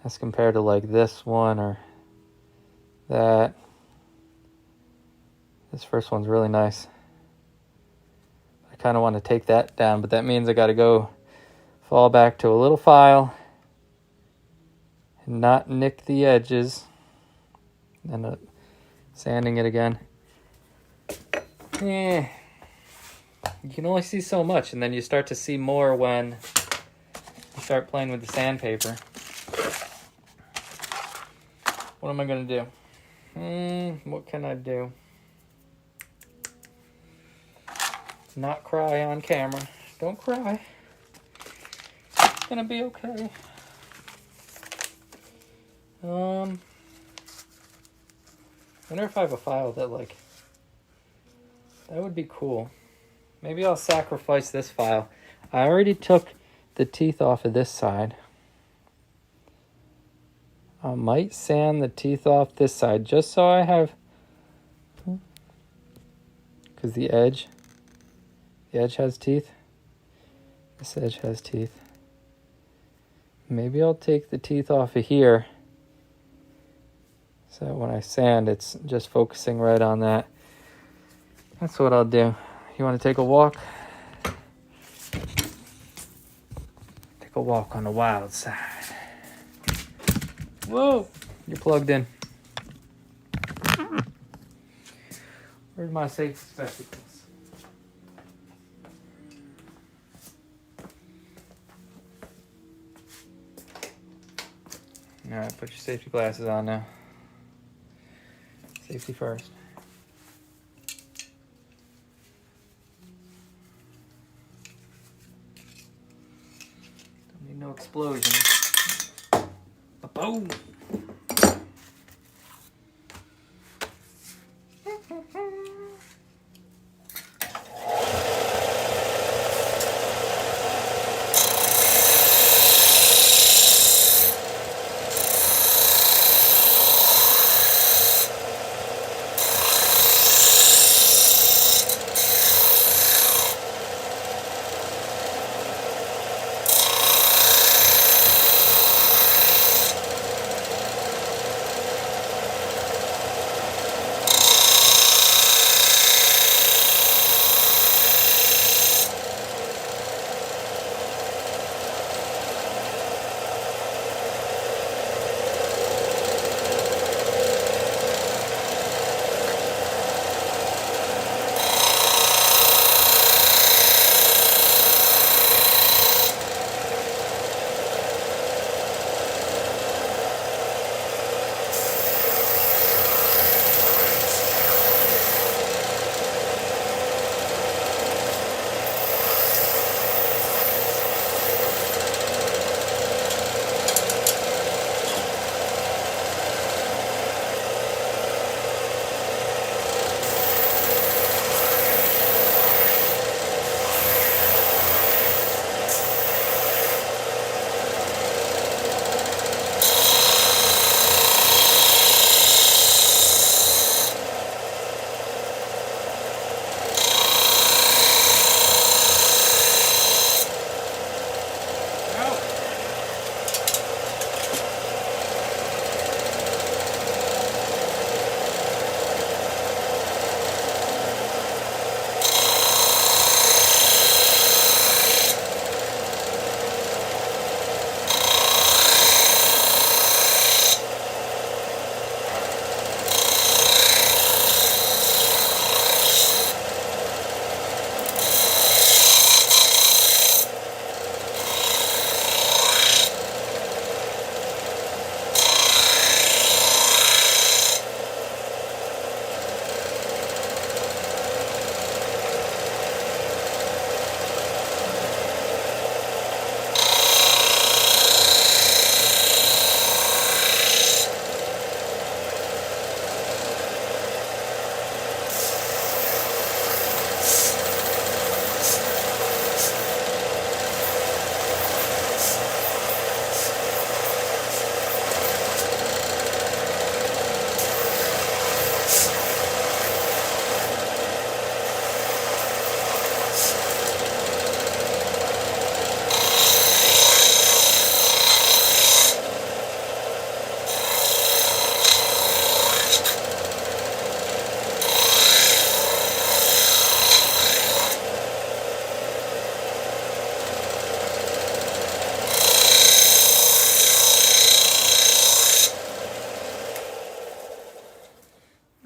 as compared to like this one or that. This first one's really nice. I kind of want to take that down, but that means I got to go fall back to a little file and not nick the edges. End up sanding it again. You can only see so much, and then you start to see more when you start playing with the sandpaper. What am I going to do? What can I do? Not cry on camera. Don't cry. It's going to be okay. I wonder if I have a file that that would be cool. Maybe I'll sacrifice this file. I already took the teeth off of this side. I might sand the teeth off this side just so I have, because the edge has teeth. This edge has teeth. Maybe I'll take the teeth off of here so when I sand, it's just focusing right on that. That's what I'll do. You want to take a walk? Take a walk on the wild side. Whoa, you're plugged in. Where's my safety spectacles? All right, put your safety glasses on now. Safety first. Don't need no explosions. Boom!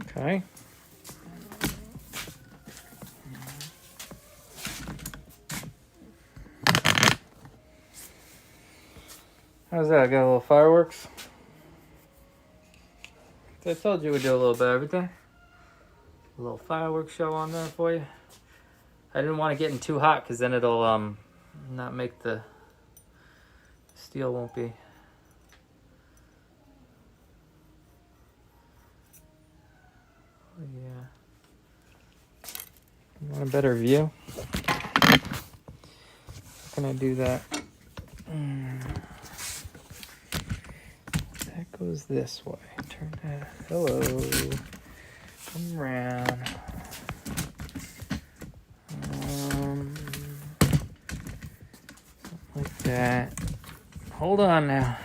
Okay. How's that? Got a little fireworks? I told you we'd do a little bit of everything. A little fireworks show on there for you. I didn't want to get in too hot because then it'll not make the steel won't be. Oh, yeah. You want a better view? How can I do that? That goes this way. Turn that. Hello. Come around. Something like that. Hold on now.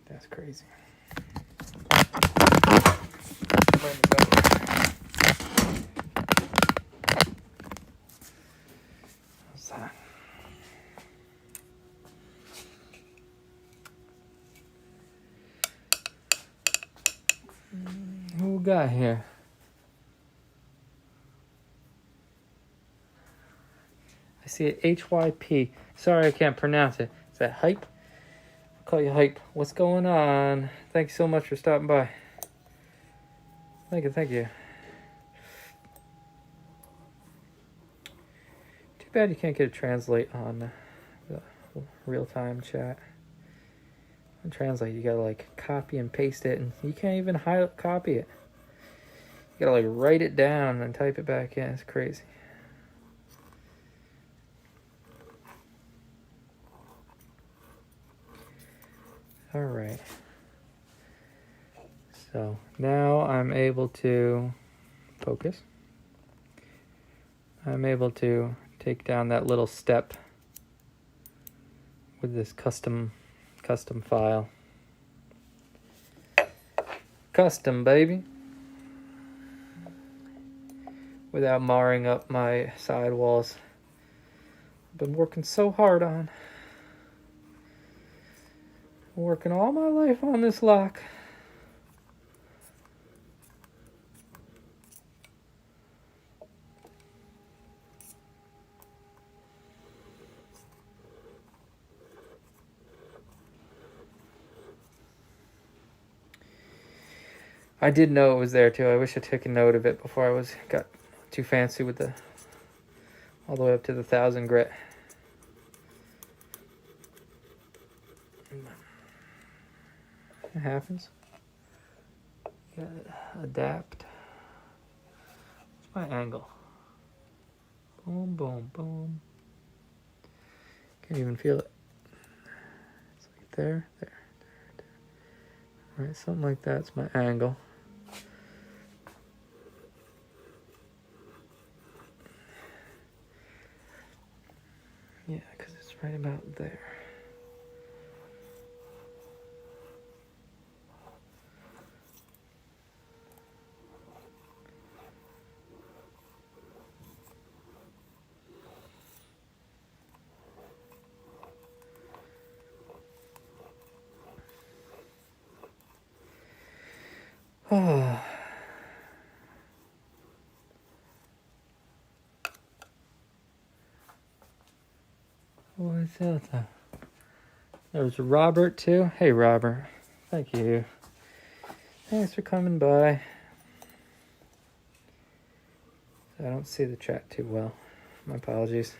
That's crazy. What's that? Who we got here? I see it HYP. Sorry, I can't pronounce it. Is that Hype? I'll call you Hype. What's going on? Thank you so much for stopping by. Thank you. Too bad you can't get a translate on the real-time chat. On translate, you gotta like copy and paste it, and you can't even copy it. You gotta like write it down and type it back in. It's crazy. All right. So now I'm able to focus. I'm able to take down that little step with this custom file. Custom, baby. Without marring up my sidewalls. I've been working so hard on. Working all my life on this lock. I did know it was there too. I wish I took a note of it before I got too fancy with all the way up to the 1000 grit. It happens. You gotta adapt. What's my angle? Boom, boom, boom. Can't even feel it. It's like there. Right, something like that's my angle. Yeah, because it's right about there. Oh. What's that? There's Robert too. Hey Robert. Thank you. Thanks for coming by. I don't see the chat too well. My apologies.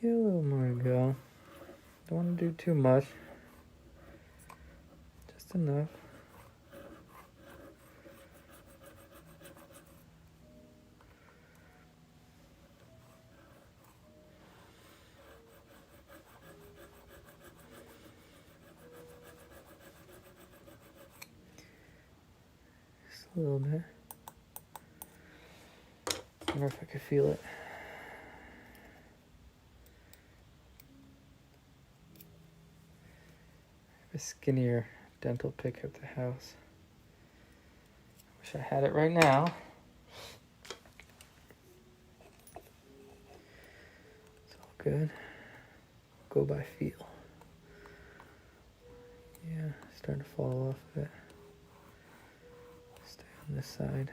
Yeah, a little more to go. Don't want to do too much. Just enough. A little bit. I wonder if I could feel it. A skinnier dental pick at the house. Wish I had it right now. It's all good. Go by feel. Yeah, starting to fall off a bit. Stay on this side.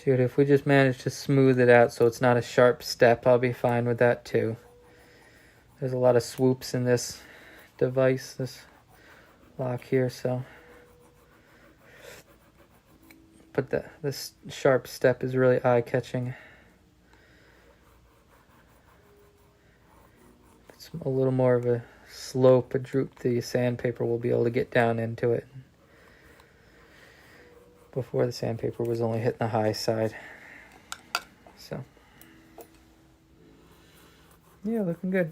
Shoot, if we just manage to smooth it out so it's not a sharp step, I'll be fine with that too. There's a lot of swoops in this device, this lock here, so. But this sharp step is really eye-catching. It's a little more of a slope, a droop, the sandpaper will be able to get down into it. Before, the sandpaper was only hitting the high side. So, yeah, looking good.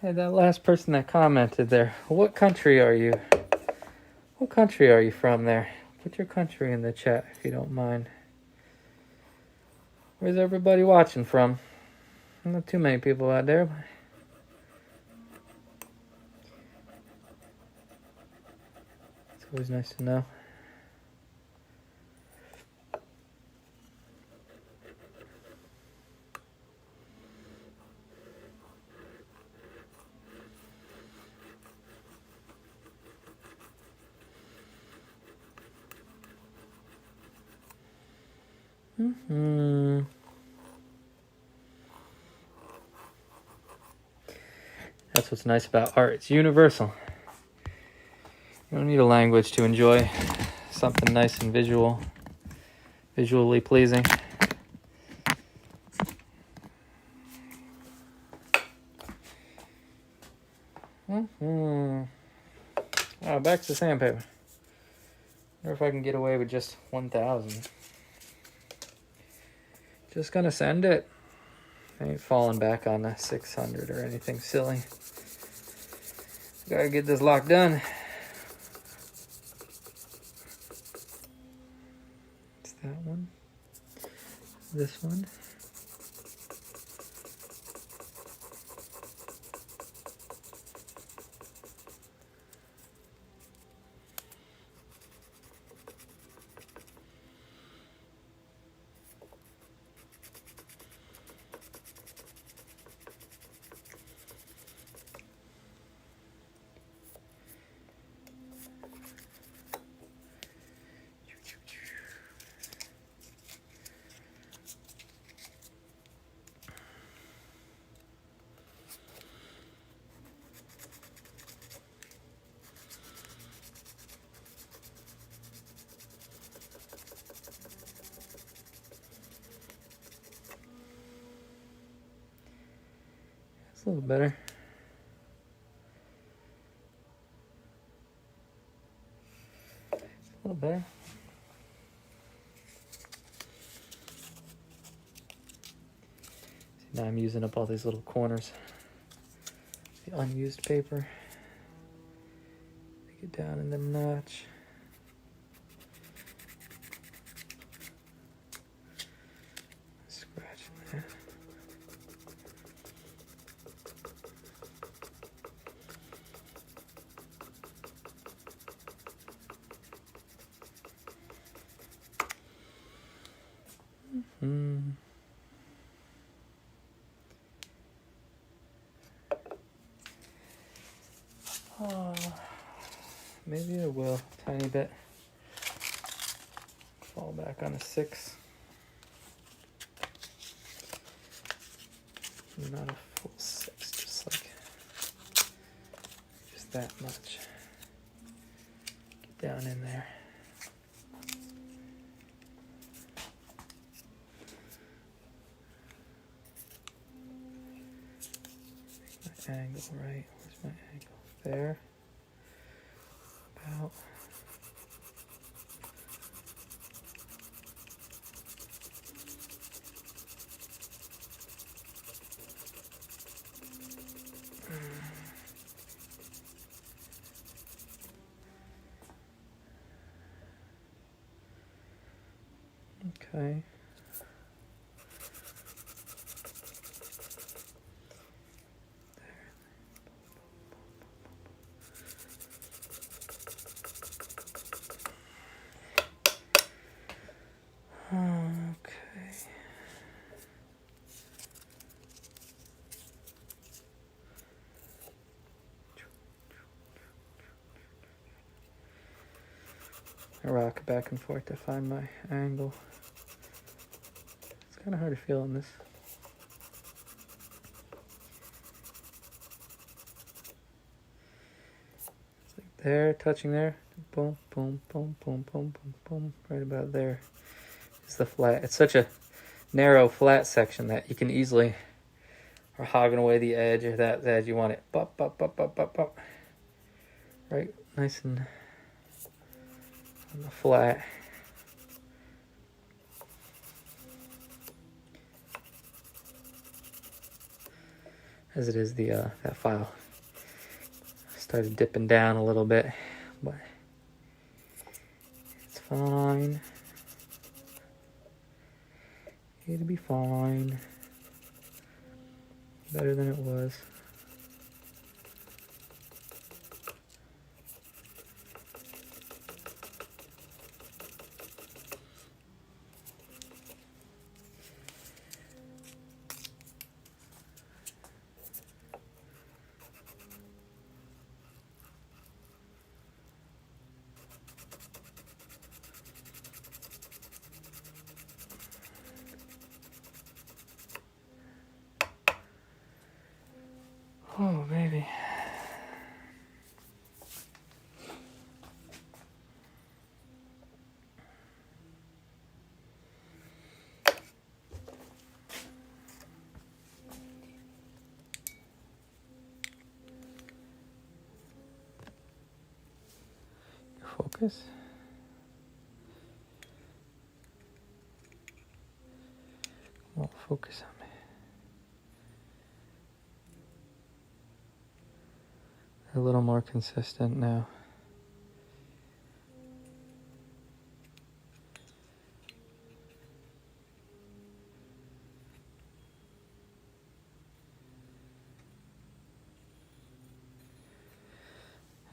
Hey, that last person that commented there, what country are you? What country are you from there? Put your country in the chat if you don't mind. Where's everybody watching from? Not too many people out there. But it's always nice to know. That's what's nice about art. It's universal. You don't need a language to enjoy something nice and visually pleasing. Back to the sandpaper. Wonder if I can get away with just 1,000. Just gonna send it. I ain't falling back on the 600 or anything silly. Gotta get this lock done. It's that one. This one. It's a little better. A little better. See, now I'm using up all these little corners. The unused paper. Take it down in the notch. Scratching that. maybe I will, tiny bit. Fall back on a 6. Not a full 6, just that much. Get down in there. Make my angle right. Where's my angle? There. About. Okay. Okay. I rock it back and forth to find my angle. It's kind of hard to feel on this. It's like there, touching there. Boom, boom, boom, boom, boom, boom, boom. Right about there is the flat. It's such a narrow, flat section that you can easily are hogging away the edge or that edge. You want it bop, bop, bop, bop, bop, bop. Right, nice and on the flat. As it is the that file started dipping down a little bit, but it's fine. It'll be fine. Better than it was. Oh, baby. Focus. Won't focus on me. They're a little more consistent now.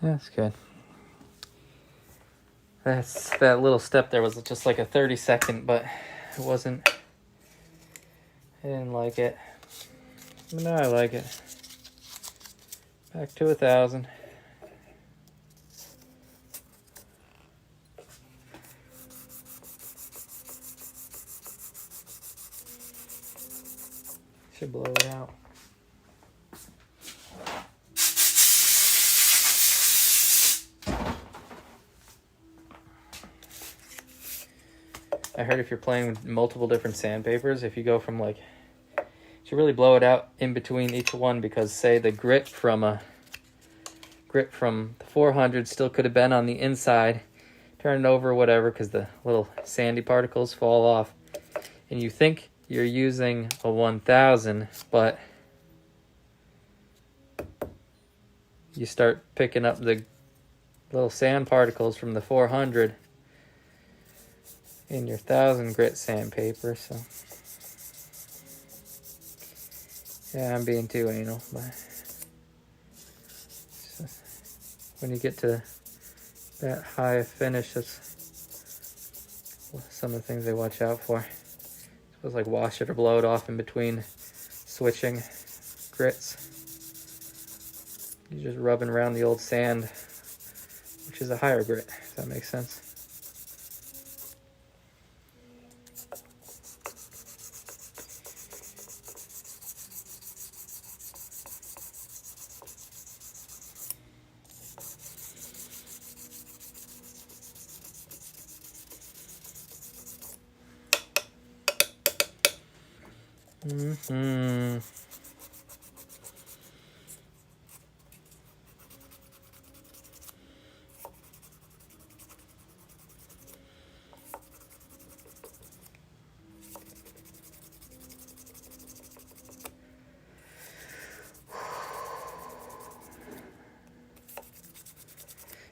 That's good. That little step there was just like a 30-second, but it wasn't. I didn't like it. But now I like it. Back to 1,000. Should blow it out. I heard if you're playing with multiple different sandpapers, if you go from like, you should really blow it out in between each one, because say the grit from the 400 still could have been on the inside. Turn it over, whatever, because the little sandy particles fall off. And you think you're using a 1000, but you start picking up the little sand particles from the 400 in your 1000 grit sandpaper. So yeah, I'm being too anal, but when you get to that high a finish, that's some of the things they watch out for. Suppose like wash it or blow it off in between switching grits. You're just rubbing around the old sand, which which is a higher grit, if that makes sense.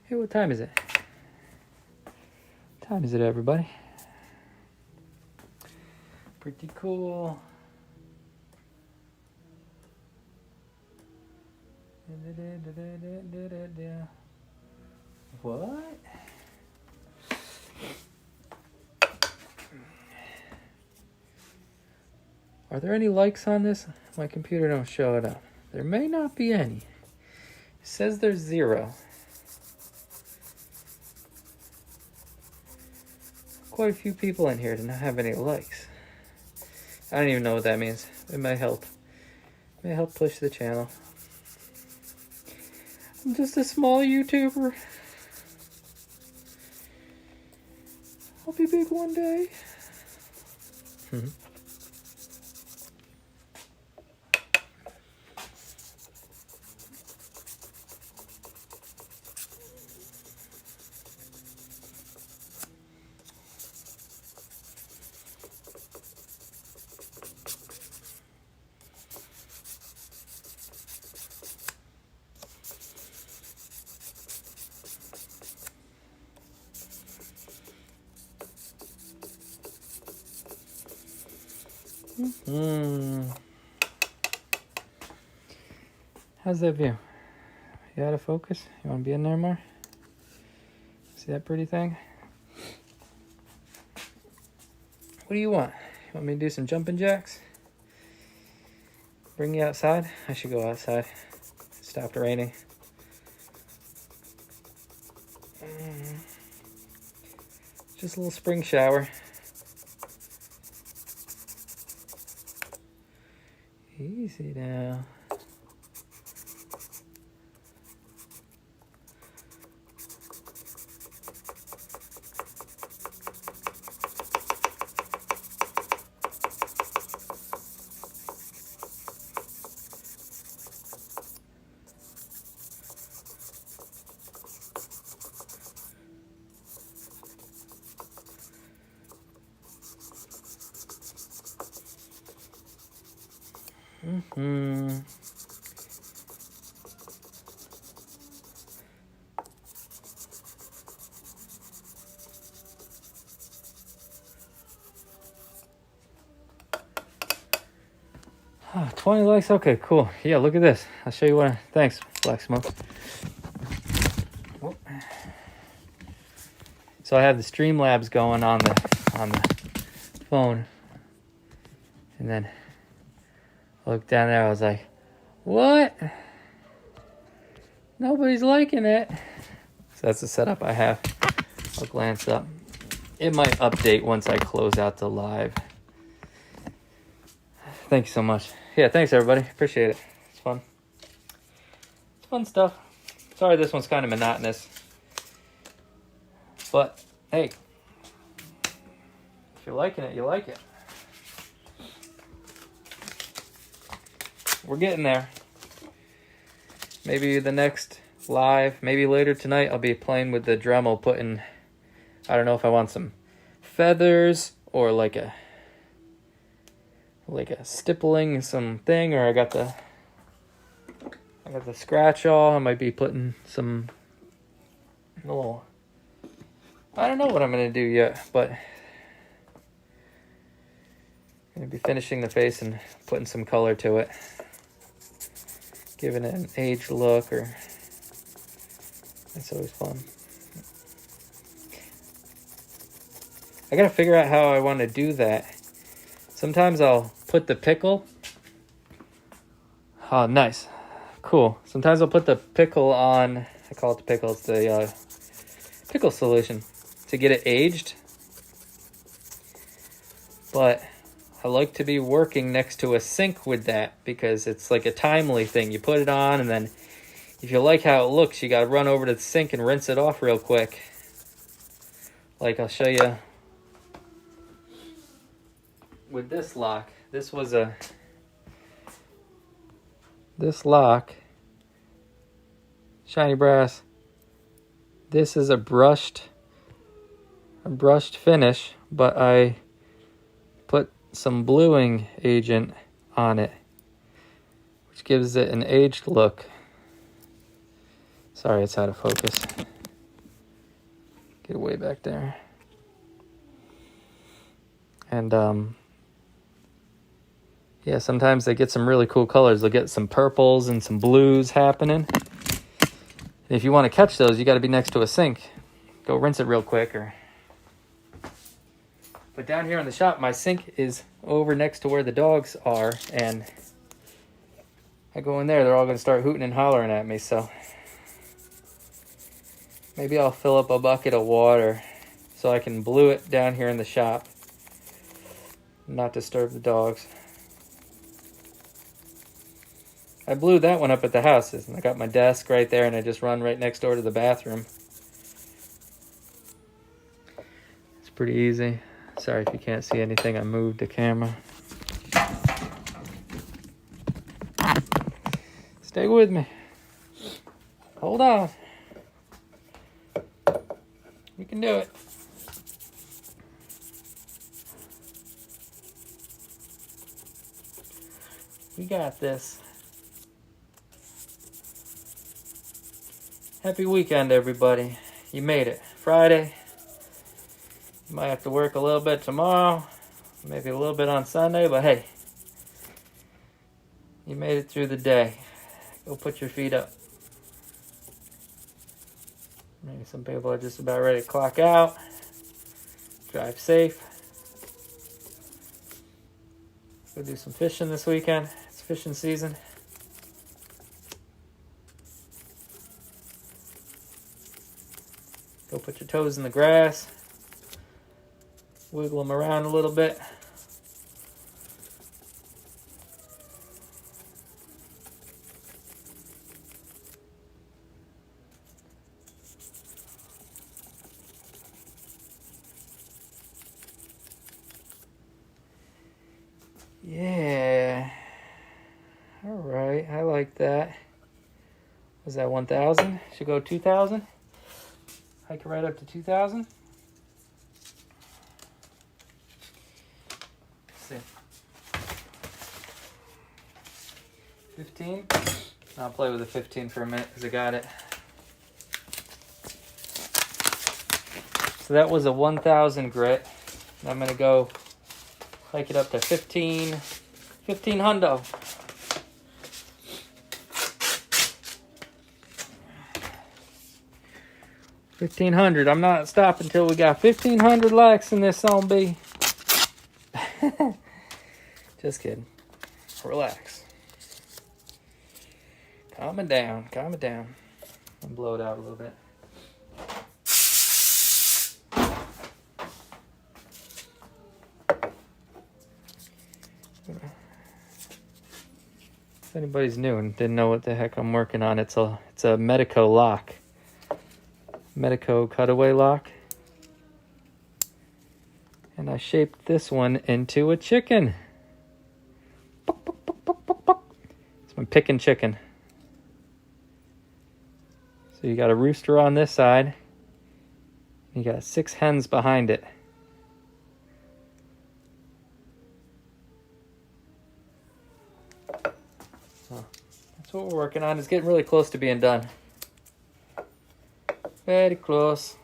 Hey, what time is it? What time is it, everybody? Pretty cool. What? Are there any likes on this? My computer don't show it up. There may not be any. It says there's 0. Quite a few people in here do not have any likes. I don't even know what that means. It may help. It may help push the channel. I'm just a small YouTuber. I'll be big one day. How's that view? You out of focus? You want to be in there more? See that pretty thing? What do you want? You want me to do some jumping jacks? Bring you outside? I should go outside. It stopped raining. Just a little spring shower. Easy now. Oh, 20 likes? Okay, cool. Yeah, look at this. I'll show you what thanks, Black Smoke. Whoop. So I have the Streamlabs going on the phone. And then I looked down there, I was like, what? Nobody's liking it. So that's the setup I have. I'll glance up. It might update once I close out the live. Thank you so much. Yeah, thanks everybody. Appreciate it. It's fun. It's fun stuff. Sorry this one's kind of monotonous. But, hey. If you're liking it, you like it. We're getting there. Maybe the next live, maybe later tonight, I'll be playing with the Dremel, putting, I don't know if I want some feathers or like a stippling something, or I got the scratch all. I might be putting some little, I don't know what I'm gonna do yet, but I'm gonna be finishing the face and putting some color to it, giving it an aged look, or it's always fun. I gotta figure out how I want to do that. Sometimes I'll put the pickle. Oh, nice. Cool. Sometimes I'll put the pickle on, I call it the pickle, it's the practical solution to get it aged. But I like to be working next to a sink with that because it's like a timely thing. You put it on, and then if you like how it looks, you got to run over to the sink and rinse it off real quick. Like I'll show you with this lock. This lock, shiny brass. This is a brushed finish, but I put some bluing agent on it, which gives it an aged look. Sorry, it's out of focus. Get way back there. And yeah, sometimes they get some really cool colors. They'll get some purples and some blues happening. And if you want to catch those, you got to be next to a sink. Go rinse it real quick. But down here in the shop, my sink is over next to where the dogs are, and I go in there, they're all going to start hooting and hollering at me, so maybe I'll fill up a bucket of water so I can blue it down here in the shop, not disturb the dogs. I blew that one up at the house, and I got my desk right there, and I just run right next door to the bathroom. It's pretty easy. Sorry if you can't see anything, I moved the camera. Stay with me. Hold on. We can do it. We got this. Happy weekend, everybody. You made it. Friday. You might have to work a little bit tomorrow, maybe a little bit on Sunday, but hey, you made it through the day. Go put your feet up. Maybe some people are just about ready to clock out. Drive safe. Go do some fishing this weekend. It's fishing season. Go put your toes in the grass. Wiggle them around a little bit. Yeah. All right, I like that. Was that 1,000? Should go 2,000. Hike it right up to 2,000. 15. I'll play with the 15 for a minute because I got it. So that was a 1,000 grit. I'm going to go hike it up to 15 hundo. $1,500. I'm not stopping until we got 1,500 likes in this zombie. Just kidding. Relax. Calm it down. Calm it down. And blow it out a little bit. If anybody's new and didn't know what the heck I'm working on, it's a Metalworking lock. Metalworking cutaway lock. And I shaped this one into a chicken. It's my picking chicken. So you got a rooster on this side. You got 6 hens behind it. So that's what we're working on. It's getting really close to being done. Very close.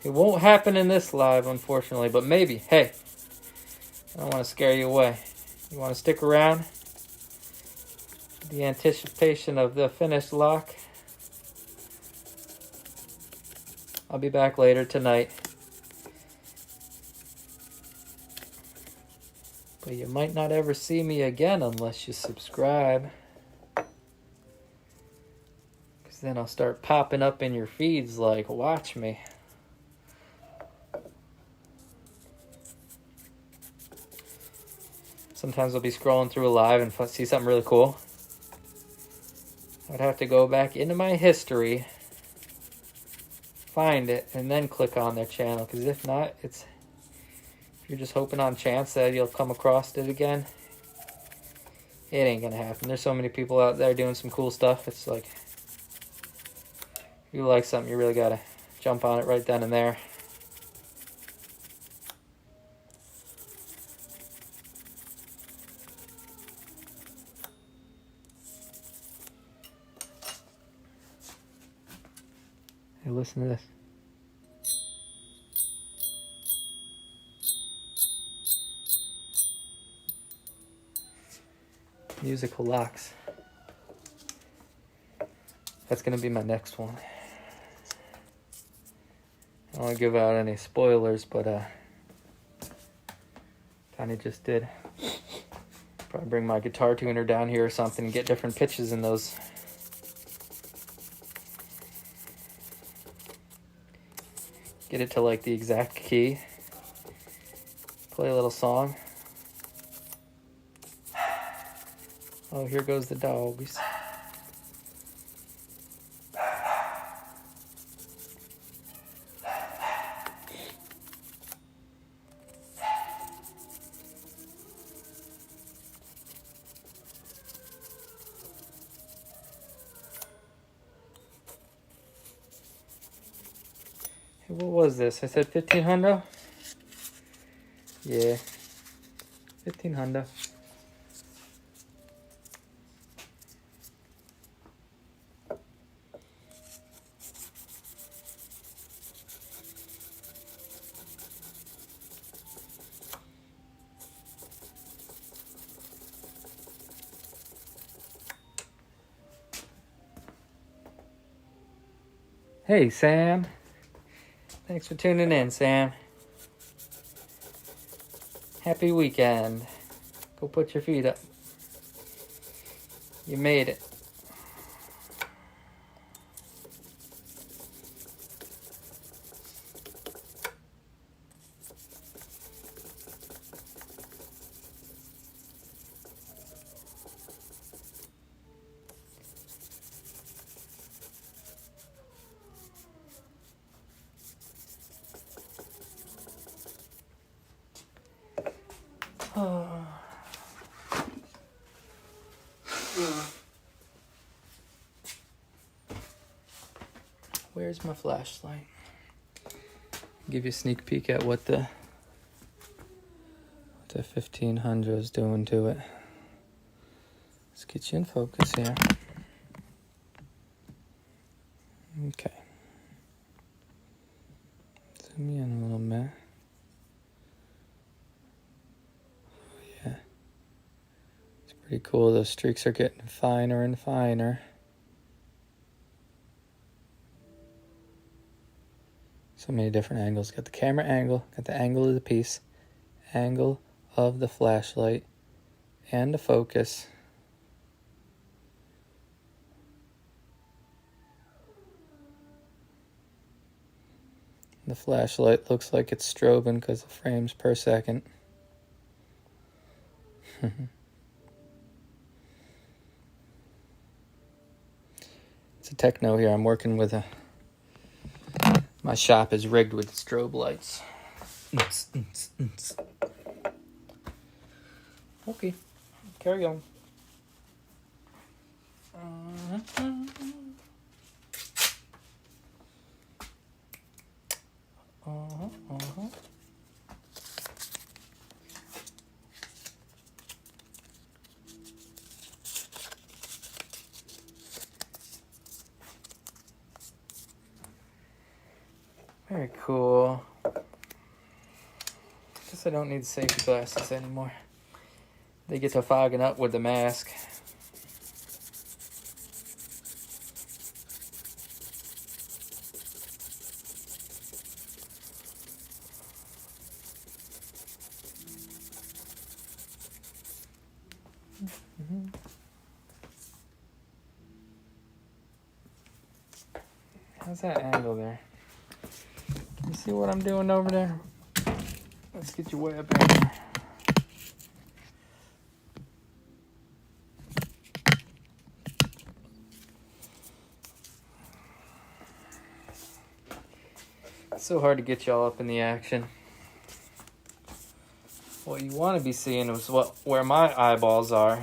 It won't happen in this live, unfortunately, but maybe. Hey, I don't want to scare you away. You want to stick around? The anticipation of the finished lock. I'll be back later tonight. But you might not ever see me again unless you subscribe. Because 'Cause then I'll start popping up in your feeds like, watch me. Sometimes I'll be scrolling through a live and see something really cool. I'd have to go back into my history, find it, and then click on their channel. Because if not, if you're just hoping on chance that you'll come across it again, it ain't gonna happen. There's so many people out there doing some cool stuff. It's like, if you like something, you really gotta jump on it right then and there. Hey, listen to this. Musical locks. That's gonna be my next one. I don't want to give out any spoilers, but kind of just did. Probably bring my guitar tuner down here or something and get different pitches in those. Get it to like the exact key. Play a little song. Oh, here goes the dogs. Hey, what was this? I said 1500? Yeah. 1500. Hey, Sam. Thanks for tuning in, Sam. Happy weekend. Go put your feet up. You made it. Where's my flashlight? Give you a sneak peek at what the 1500 is doing to it. Let's get you in focus here. Okay. Zoom in a little bit. Yeah. It's pretty cool. Those streaks are getting finer and finer. So many different angles. Got the camera angle, got the angle of the piece, angle of the flashlight, and the focus. The flashlight looks like it's strobing because of frames per second. It's a techno here. I'm working with my shop is rigged with strobe lights. Okay, carry on. Very cool. Guess I don't need safety glasses anymore. They get to fogging up with the mask. How's that angle there? You see what I'm doing over there? Let's get you way up there. It's so hard to get y'all up in the action. What you want to be seeing is where my eyeballs are.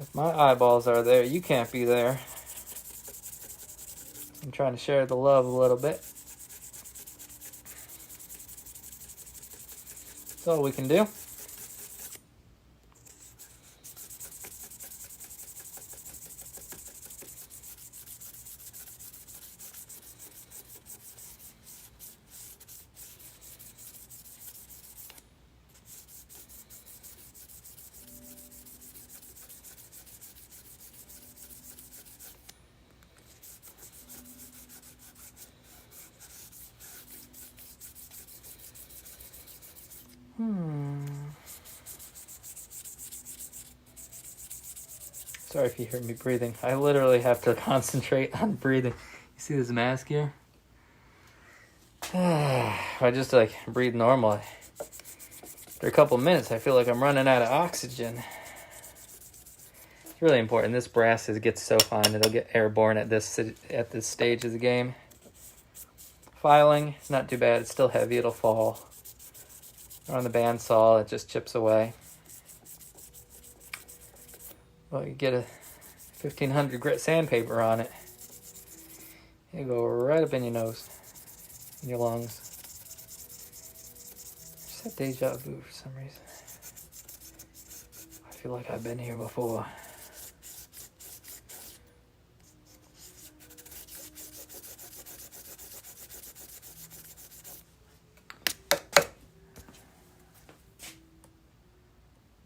If my eyeballs are there, you can't be there. I'm trying to share the love a little bit. That's all we can do. Sorry if you hear me breathing. I literally have to concentrate on breathing. You see this mask here? If I just like breathe normally, after a couple minutes, I feel like I'm running out of oxygen. It's really important. This brass gets so fine it'll get airborne at this stage of the game. Filing, it's not too bad. It's still heavy. It'll fall. On the bandsaw, it just chips away. Well, you get a 1500 grit sandpaper on it. You go right up in your nose, in your lungs. Just had deja vu for some reason. I feel like I've been here before.